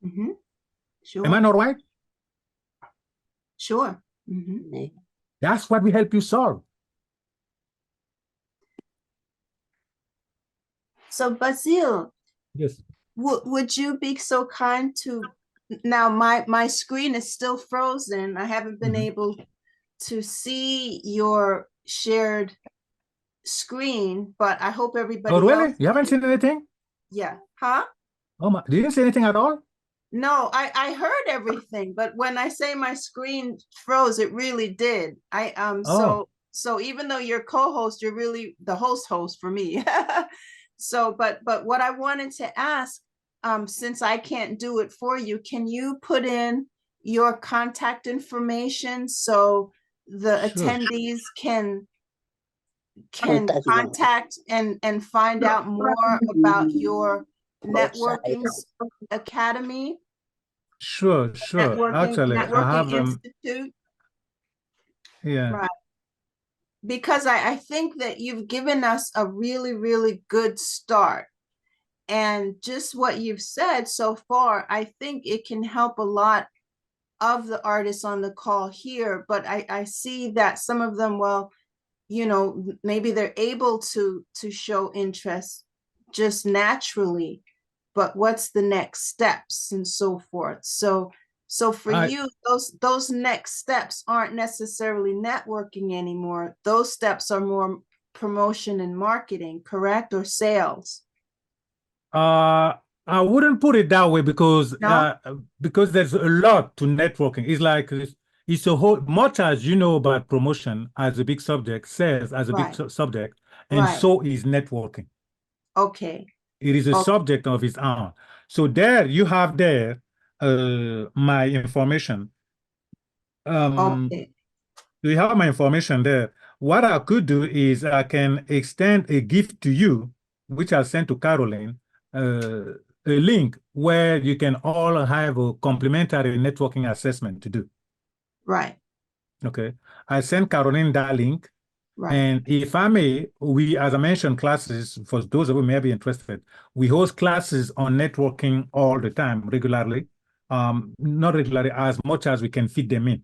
Mm-hmm. Sure. Am I not right? Sure. Mm-hmm. That's what we help you solve. So, Basile, yes, would you be so kind to? Now, my screen is still frozen. I haven't been able to see your shared screen, but I hope everybody Oh, really? else. You haven't seen anything? Yeah. Huh? Oh my! Did you see anything at all? No, I heard everything, but when I say my screen froze, it really did. So even though you're co-host, you're really the host for me. So, but what I wanted to ask, since I can't do it for you, can you put in your contact information so the attendees can contact and find out more about your networking academy? Sure. Actually, I have Institute. Yeah. Right. Because I think that you've given us a really, really good start. And just what you've said so far, I think it can help a lot of the artists on the call here. But I see that some of them, well, you know, maybe they're able to show interest just naturally, but what's the next steps and so forth. So for you, those next steps aren't necessarily networking anymore. Those steps are more promotion and marketing, correct? Or sales? I wouldn't put it that way because there's a lot to networking. It's like it's a whole much as you know about promotion as a big subject, sales as a big subject, and so is networking. Okay. It is a subject of its own. So there you have there my information. Okay. You have my information there. What I could do is I can extend a gift to you, which I'll send to Caroline, a link where you can all have a complimentary networking assessment to do. Right. Okay. I send Caroline that link. Right. And if I may, we, as I mentioned, classes, for those of you who may be interested, we host classes on networking all the time, regularly. Not regularly, as much as we can fit them in.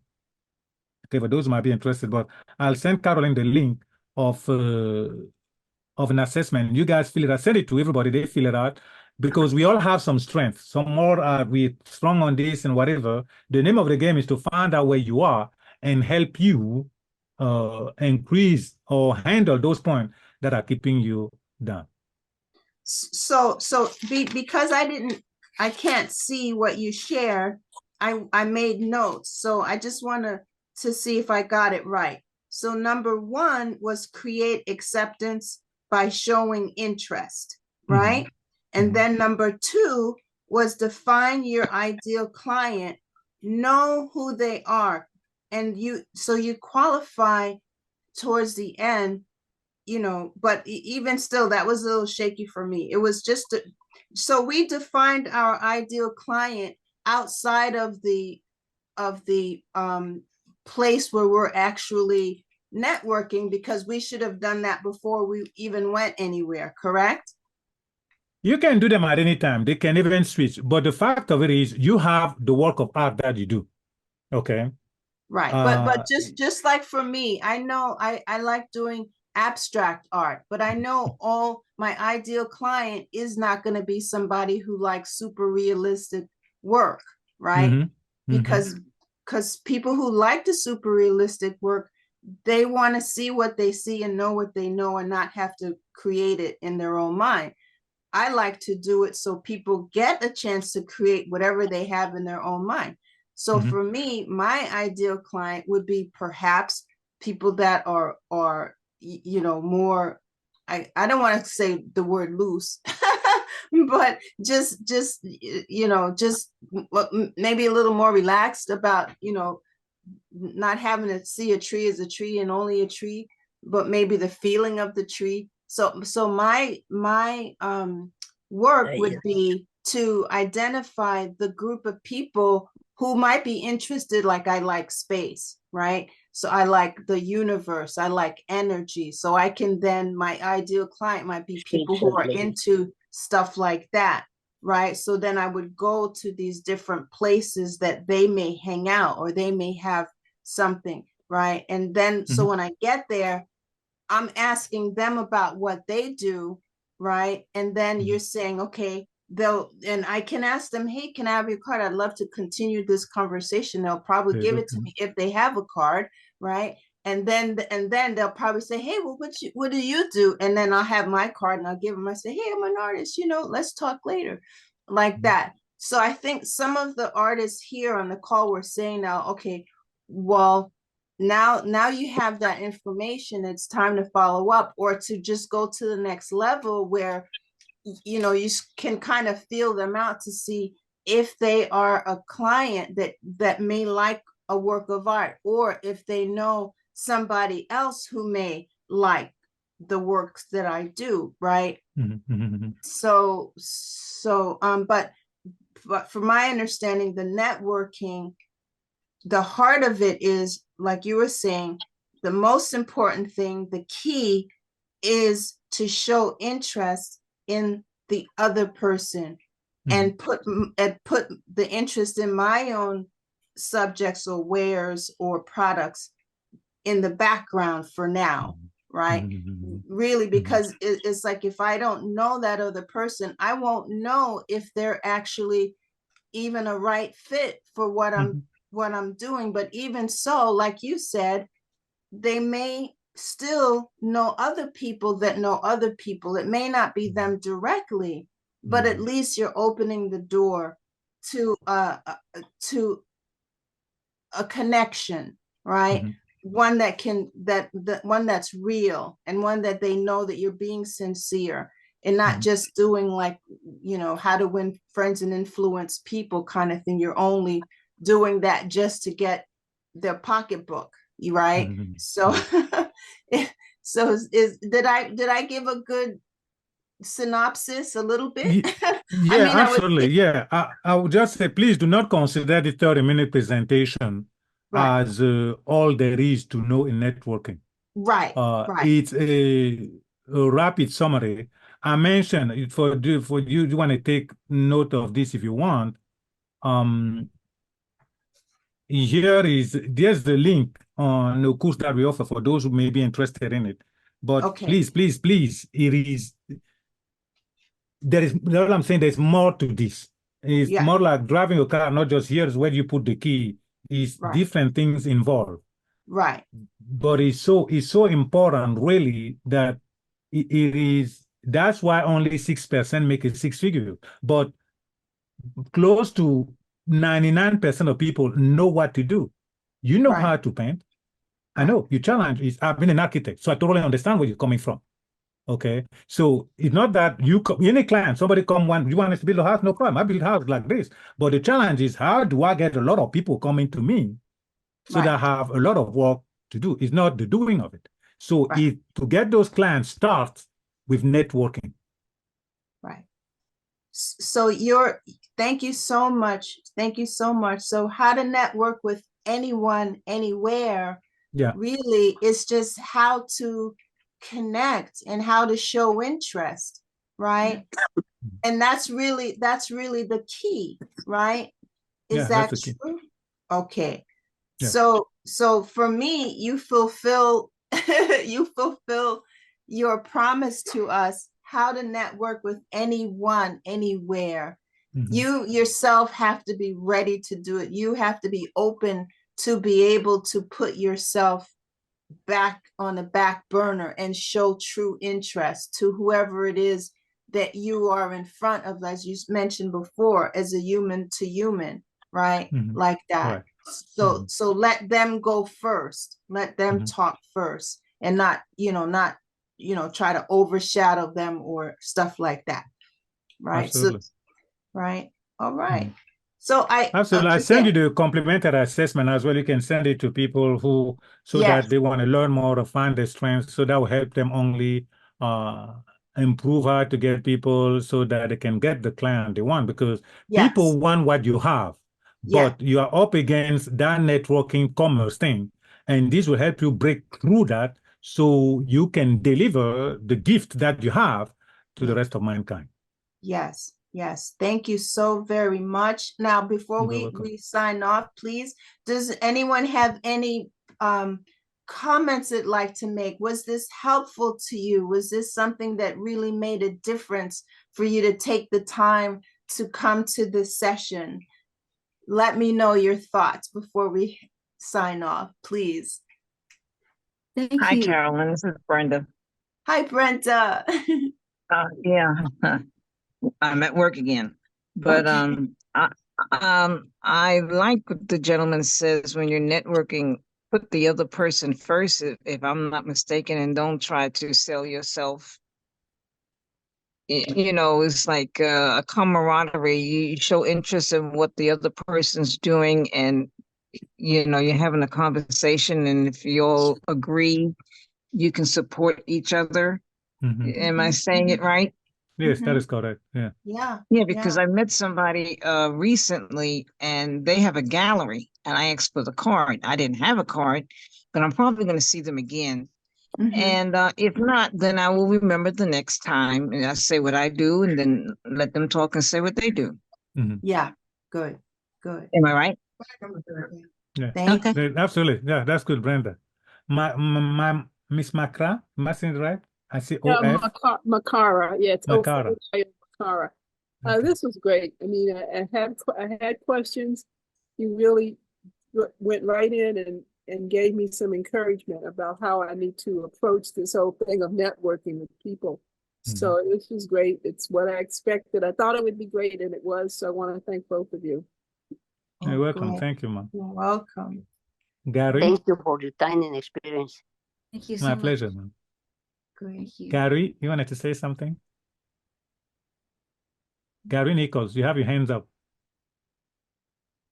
Okay, but those might be interested, but I'll send Caroline the link of an assessment. You guys fill it out, send it to everybody, they fill it out, because we all have some strength. Some more are we strong on this and whatever. The name of the game is to find out where you are and help you increase or handle those points that are keeping you down. So because I can't see what you shared, I made notes. So I just want to see if I got it right. So number 1 was create acceptance by showing interest, right? And then number 2 was define your ideal client, know who they are. And you qualify towards the end, but even still, that was a little shaky for me. It was just, so we defined our ideal client outside of the place where we're actually networking, because we should have done that before we even went anywhere, correct? You can do them at any time. They can even switch. But the fact of it is, you have the work of art that you do. Okay. Right. But just like for me, I know I like doing abstract art, but I know all my ideal client is not going to be somebody who likes super realistic work, right? Because people who like the super realistic work, they want to see what they see and know what they know and not have to create it in their own mind. I like to do it so people get a chance to create whatever they have in their own mind. So for me, my ideal client would be perhaps people that are more, I don't want to say the word loose, but just maybe a little more relaxed about, not having to see a tree as a tree and only a tree, but maybe the feeling of the tree. So my work would be to identify the group of people who might be interested, like I like space, right? So I like the universe, I like energy. So I can then, my ideal client might be people who are into stuff like that, right? So then I would go to these different places that they may hang out or they may have something, right? And then, so when I get there, I'm asking them about what they do, right? And then you're saying, okay, and I can ask them, hey, can I have your card? I'd love to continue this conversation. They'll probably give it to me if they have a card, right? And then they'll probably say, hey, well, what do you do? And then I'll have my card and I'll give them, I say, hey, I'm an artist, let's talk later, like that. So I think some of the artists here on the call were saying now, okay, well, now you have that information, it's time to follow up or to just go to the next level where you can kind of feel them out to see if they are a client that may like a work of art, or if they know somebody else who may like the works that I do, right? So but from my understanding, the networking, the heart of it is, like you were saying, the most important thing, the key is to show interest in the other person and put the interest in my own subjects or wares or products in the background for now, right? Really, because it's like, if I don't know that other person, I won't know if they're actually even a right fit for what I'm doing. But even so, like you said, they may still know other people that know other people. It may not be them directly, but at least you're opening the door to a connection, right? One one that's real, and one that they know that you're being sincere and not just doing like, how to win friends and influence people kind of thing. You're only doing that just to get their pocketbook, right? So did I give a good synopsis a little bit? Yeah, absolutely. I would just say, please do not consider the 30-minute presentation as all there is to know in networking. Right. It's a rapid summary. I mentioned for you want to take note of this if you want. There's the link on the course that we offer for those who may be interested in it. But please, all I'm saying, there's more to this. It's more like driving a car, not just here's where you put the key. It's different things involved. Right. But it's so important, really, that it is. That's why only 6% make a six-figure. But close to 99% of people know what to do. You know how to paint. I know your challenge is, I've been an architect, so I totally understand where you're coming from. Okay, so it's not that you any client, somebody come you want us to build a house, no problem. I build a house like this. But the challenge is how do I get a lot of people coming to me so that I Right. have a lot of work to do? It's not the doing of it. So Right. to get those clients starts with networking. Right. So thank you so much. Thank you so much. So how to network with anyone, anywhere, Yeah. really is just how to connect and how to show interest, right? And that's really the key, right? Is Yeah, that's that the key. true? Okay. Yeah. So for me, you fulfill you fulfill your promise to us how to network with anyone, anywhere. Mhm. You yourself have to be ready to do it. You have to be open to be able to put yourself back on the back burner and show true interest to whoever it is that you are in front of, as you mentioned before, as a human to human, right? Mhm. Like that. Right. So let them go first. Let them Mhm. talk first, and not try to overshadow them or stuff like that. Right. So Absolutely. right. All right. So Absolutely. I send you the complimentary assessment as well. You can send it to people so yes. that they want to learn more or find their strengths. So that will help them only improve how to get people so that they can get the client they want, because people Yes. want what you have, Yeah. but you are up against that networking commerce thing. And this will help you break through that so you can deliver the gift that you have to the rest of mankind. Yes, yes. Thank you so very much. Now, before You're welcome. we sign off, please, does anyone have any comments they'd like to make? Was this helpful to you? Was this something that really made a difference for you to take the time to come to this session? Let me know your thoughts before we sign off, please. Thank Hi, you. Carolyn. This is Brenda. Hi, Brenda. Yeah, I'm at work again, but Okay. I like what the gentleman says when you're networking. Put the other person first, if I'm not mistaken, and don't try to sell yourself. You know, it's like a camaraderie. You show interest in what the other person's doing, and you know, you're having a conversation, and if you all agree, you can support each other. Mhm. Am I saying it right? Yes, that is correct. Yeah. Yeah. Yeah, because I met somebody recently and they have a gallery and I asked for the card. I didn't have a card, but I'm probably going to see them again. And if not, then I will remember the next time and I say what I do and then let them talk and say what they do. Yeah. Good. Good. Am I right? Yeah. Thank Okay. Absolutely. Yeah, that's good, Brenda. My Miss Makra, am I saying it right? I see Yeah, OF. Makara. Yeah, it's Makara. Makara. Okay. This was great. I mean, I had questions. You really went right in and gave me some encouragement about how I need to approach this whole thing of networking with people. So this was great. It's what I expected. I thought it would be great, and it was. So I want to thank both of you. You're welcome. great. Thank you, ma'am. You're welcome. Gary, Thank you for your time and experience. Thank you so my much. pleasure, ma'am. Great. Thank you. Gary, you wanted to say something? Gary Nichols, you have your hands up.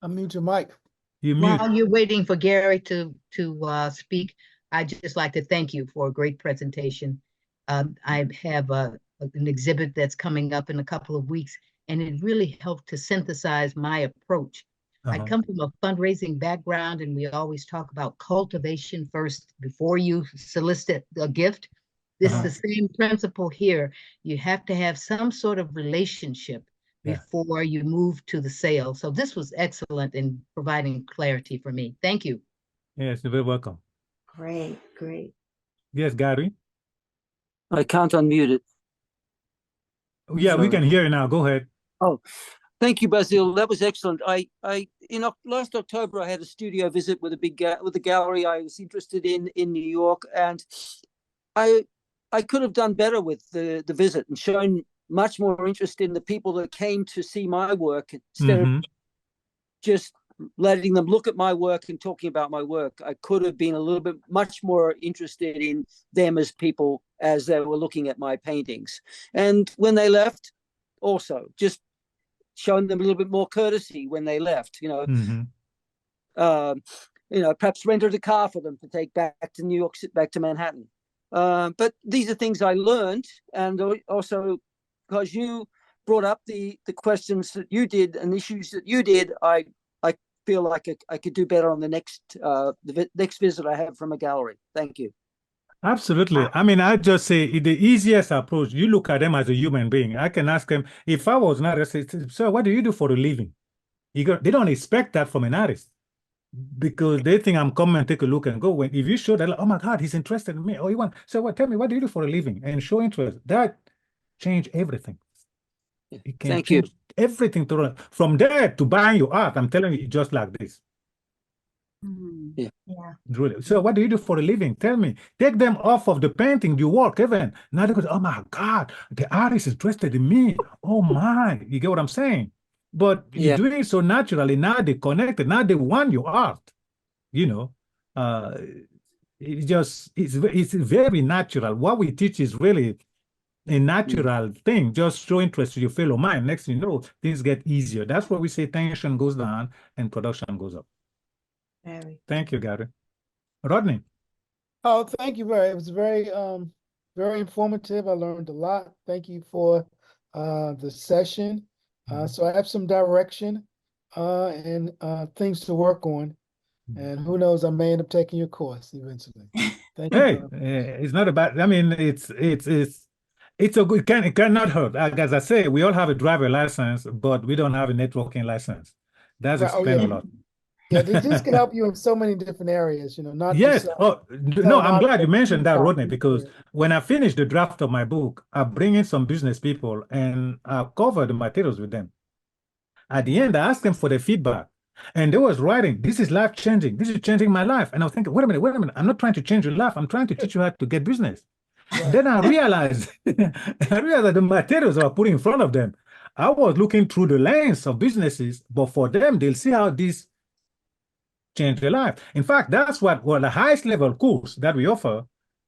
Unmute your mic. You mute. While you're waiting for Gary to speak, I'd just like to thank you for a great presentation. I have an exhibit that's coming up in a couple of weeks, and it really helped to synthesize my approach. I come from a fundraising background, and we always talk about cultivation first before you solicit a gift. This is the same principle here. You have to have some sort of relationship before you move to the sale. So this was excellent in providing clarity for me. Thank you. Yes, you're very welcome. Great. Great. Yes, Gary. I can't unmute it. Yeah, we Sorry. can hear you now. Go ahead. Oh, thank you, Basile. That was excellent. Last October, I had a studio visit with a gallery I was interested in New York, and I could have done better with the visit and shown much more interest in the people that came to see my work instead of just letting them look at my work and talking about my work. I could have been a little bit much more interested in them as people as they were looking at my paintings. And when they left, also just showing them a little bit more courtesy when they left, perhaps rented a car for them to take back to New York, back to Manhattan. But these are things I learned, and also because you brought up the questions that you did and issues that you did, I feel like I could do better on the next visit I have from a gallery. Thank you. Absolutely. I mean, I just say the easiest approach, you look at them as a human being. I can ask them, if I was an artist, so what do you do for a living? They don't expect that from an artist because they think I'm coming and take a look and go. If you show that, like, oh my God, he's interested in me. Oh, you want, so what? Tell me, what do you do for a living? And show interest. That change everything. It can Thank you. change everything from there to buying your art. I'm telling you, just like this. Yeah. Really. So what do you do for a living? Tell me. Take them off of the painting, you work even. Now they go, oh my God, the artist is interested in me. Oh my, you get what I'm saying? But you're doing it so naturally. Now they connected. Now they want your art. It's very natural. What we teach is really a natural thing. Just show interest to your fellow man. Next thing you know, things get easier. That's why we say tension goes down and production goes up. Thank you, Gary. Rodney. Oh, thank you it was very very informative. I learned a lot. Thank you for the session. So I have some direction and things to work on. And who knows, I may end up taking your course eventually. Thank you. It's not about, I mean, it's a good, it cannot hurt. As I say, we all have a driver license, but we don't have a networking license. That's explain a lot. Yeah, this can help you in so many different areas, not yes. just No, I'm glad you mentioned that, Rodney, because when I finish the draft of my book, I bring in some business people and I cover the materials with them. At the end, I asked them for their feedback. And they was writing, this is life changing. This is changing my life. And I was thinking, wait a minute. I'm not trying to change your life. I'm trying to teach you how to get business. Then I realized, that the materials I was putting in front of them, I was looking through the lens of businesses, but for them, they'll see how this change their life. In fact, that's what the highest level course that we offer,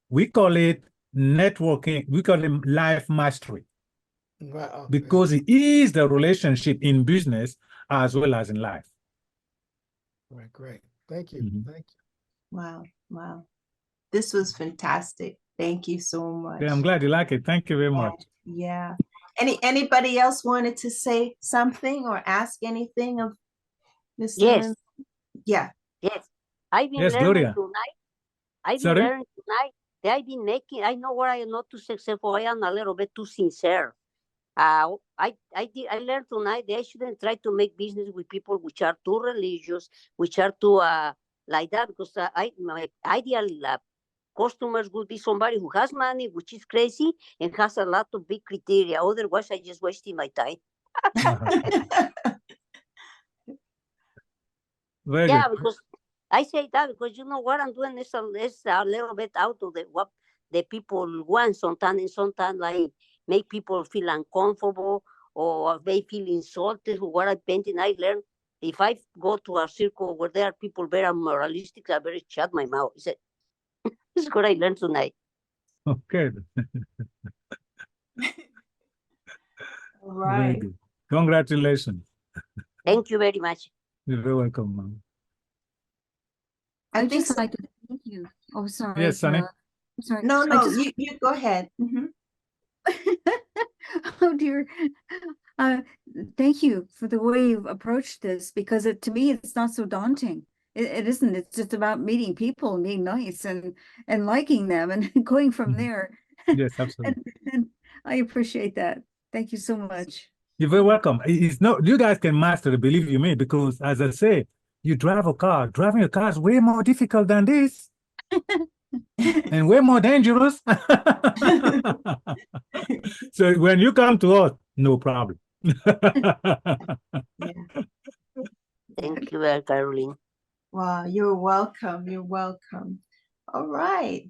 we call it networking, we call it life mastery. Wow. Because it is the relationship in business as well as in life. Right, great. Thank you. Thank you. Wow. This was fantastic. Thank you so much. Yeah, I'm glad you like it. Thank you very much. Yeah. Anybody else wanted to say something or ask anything of Mr. Yes. Lemba? Yeah. Yes. I've been Yes, learning Gloria. tonight. Sorry? I've been making, I know where I am not too successful. I am a little bit too sincere. I learned tonight that I shouldn't try to make business with people which are too religious, which are too like that, because my ideal customers would be somebody who has money, which is crazy, and has a lot of big criteria. Otherwise, I just wasting my time. Very Yeah, good. because I say that because you know what I'm doing is a little bit out of what the people want sometimes, and sometimes like make people feel uncomfortable or they feel insulted with what I'm painting. I learn if I go to a circle where there are people very moralistic, I better shut my mouth. This is what I learned tonight. Okay. All Very right. good. Congratulations. Thank you very much. You're very welcome, ma'am. I'd just like to thank you. Oh, sorry. Yes, Sunny. I'm sorry. No, I just, you go ahead. oh dear. Thank you for the way you've approached this, because to me, it's not so daunting. It isn't. It's just about meeting people and being nice and liking them and going from there. Yes, absolutely. and I appreciate that. Thank you so much. You're very welcome. It's no, you guys can master it, believe you me, because as I say, you drive a car. Driving a car is way more difficult than this. And way more dangerous. So when you come to us, no problem. Thank you, Caroline. Wow, you're welcome. You're welcome. All right.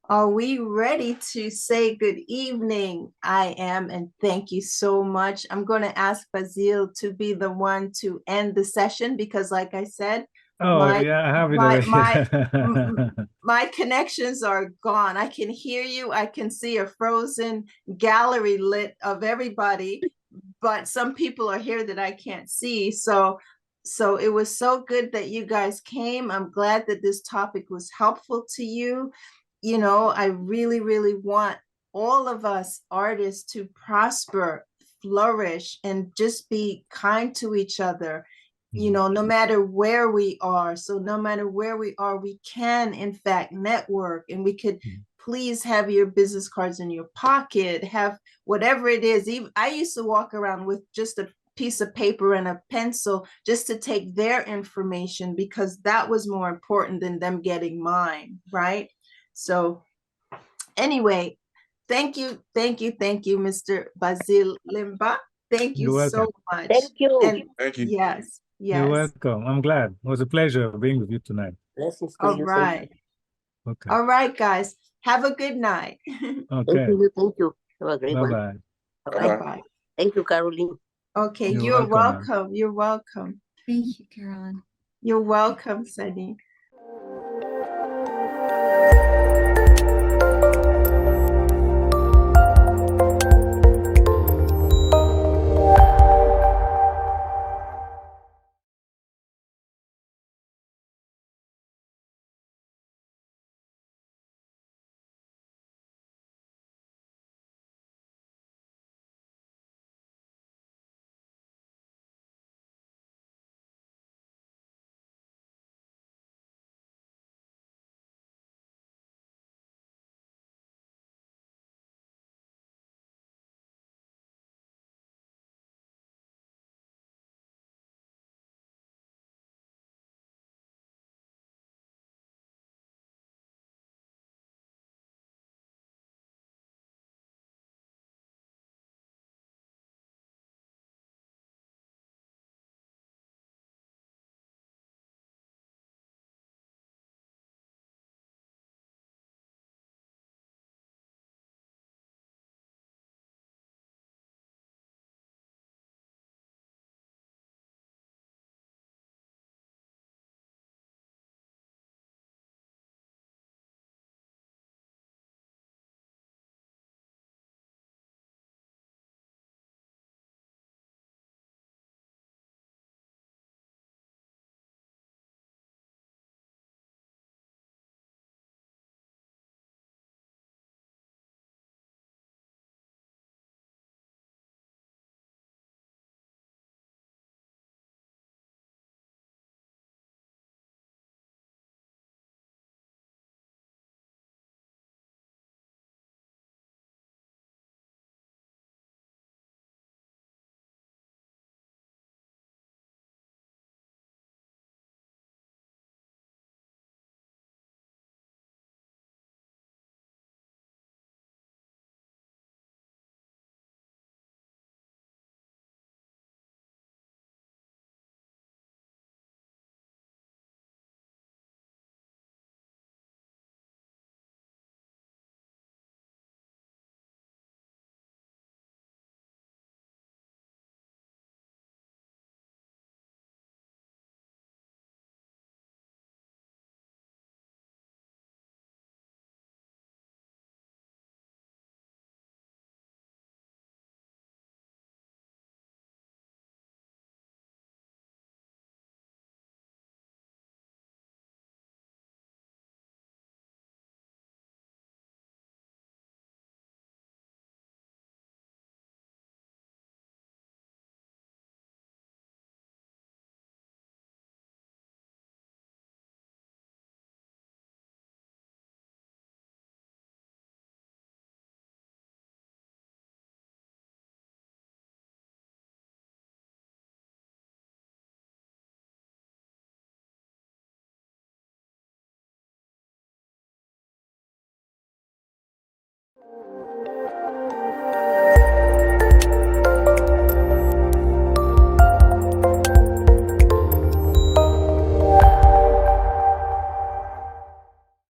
Are we ready to say good evening? I am, and thank you so much. I'm going to ask Basile to be the one to end the session because, like I said, Oh, yeah, happy to my connections are gone. I can hear you. I can see a frozen gallery lit of everybody, but some people are here that I can't see. So it was so good that you guys came. I'm glad that this topic was helpful to you. You know, I really, really want all of us artists to prosper, flourish, and just be kind to each other, you know, no matter where we are. So no matter where we are, we can, in fact, network, and we could please have your business cards in your pocket, have whatever it is. Even I used to walk around with just a piece of paper and a pencil just to take their information because that was more important than them getting mine, right? So anyway, thank you, Mr. Basile Lemba. Thank you You're so welcome. much. Thank you. And Thank you. yes, You're yes. welcome. I'm glad. It was a pleasure being with you tonight. Blessings to All you. right. Okay. All right, guys. Have a good night. Okay. Thank you. Have a great one. Bye-bye. Bye-bye. Bye-bye. Thank you, Caroline. Okay, You're you're welcome, ma'am. welcome. You're welcome. Thank you, Carolyn. You're welcome, Sunny.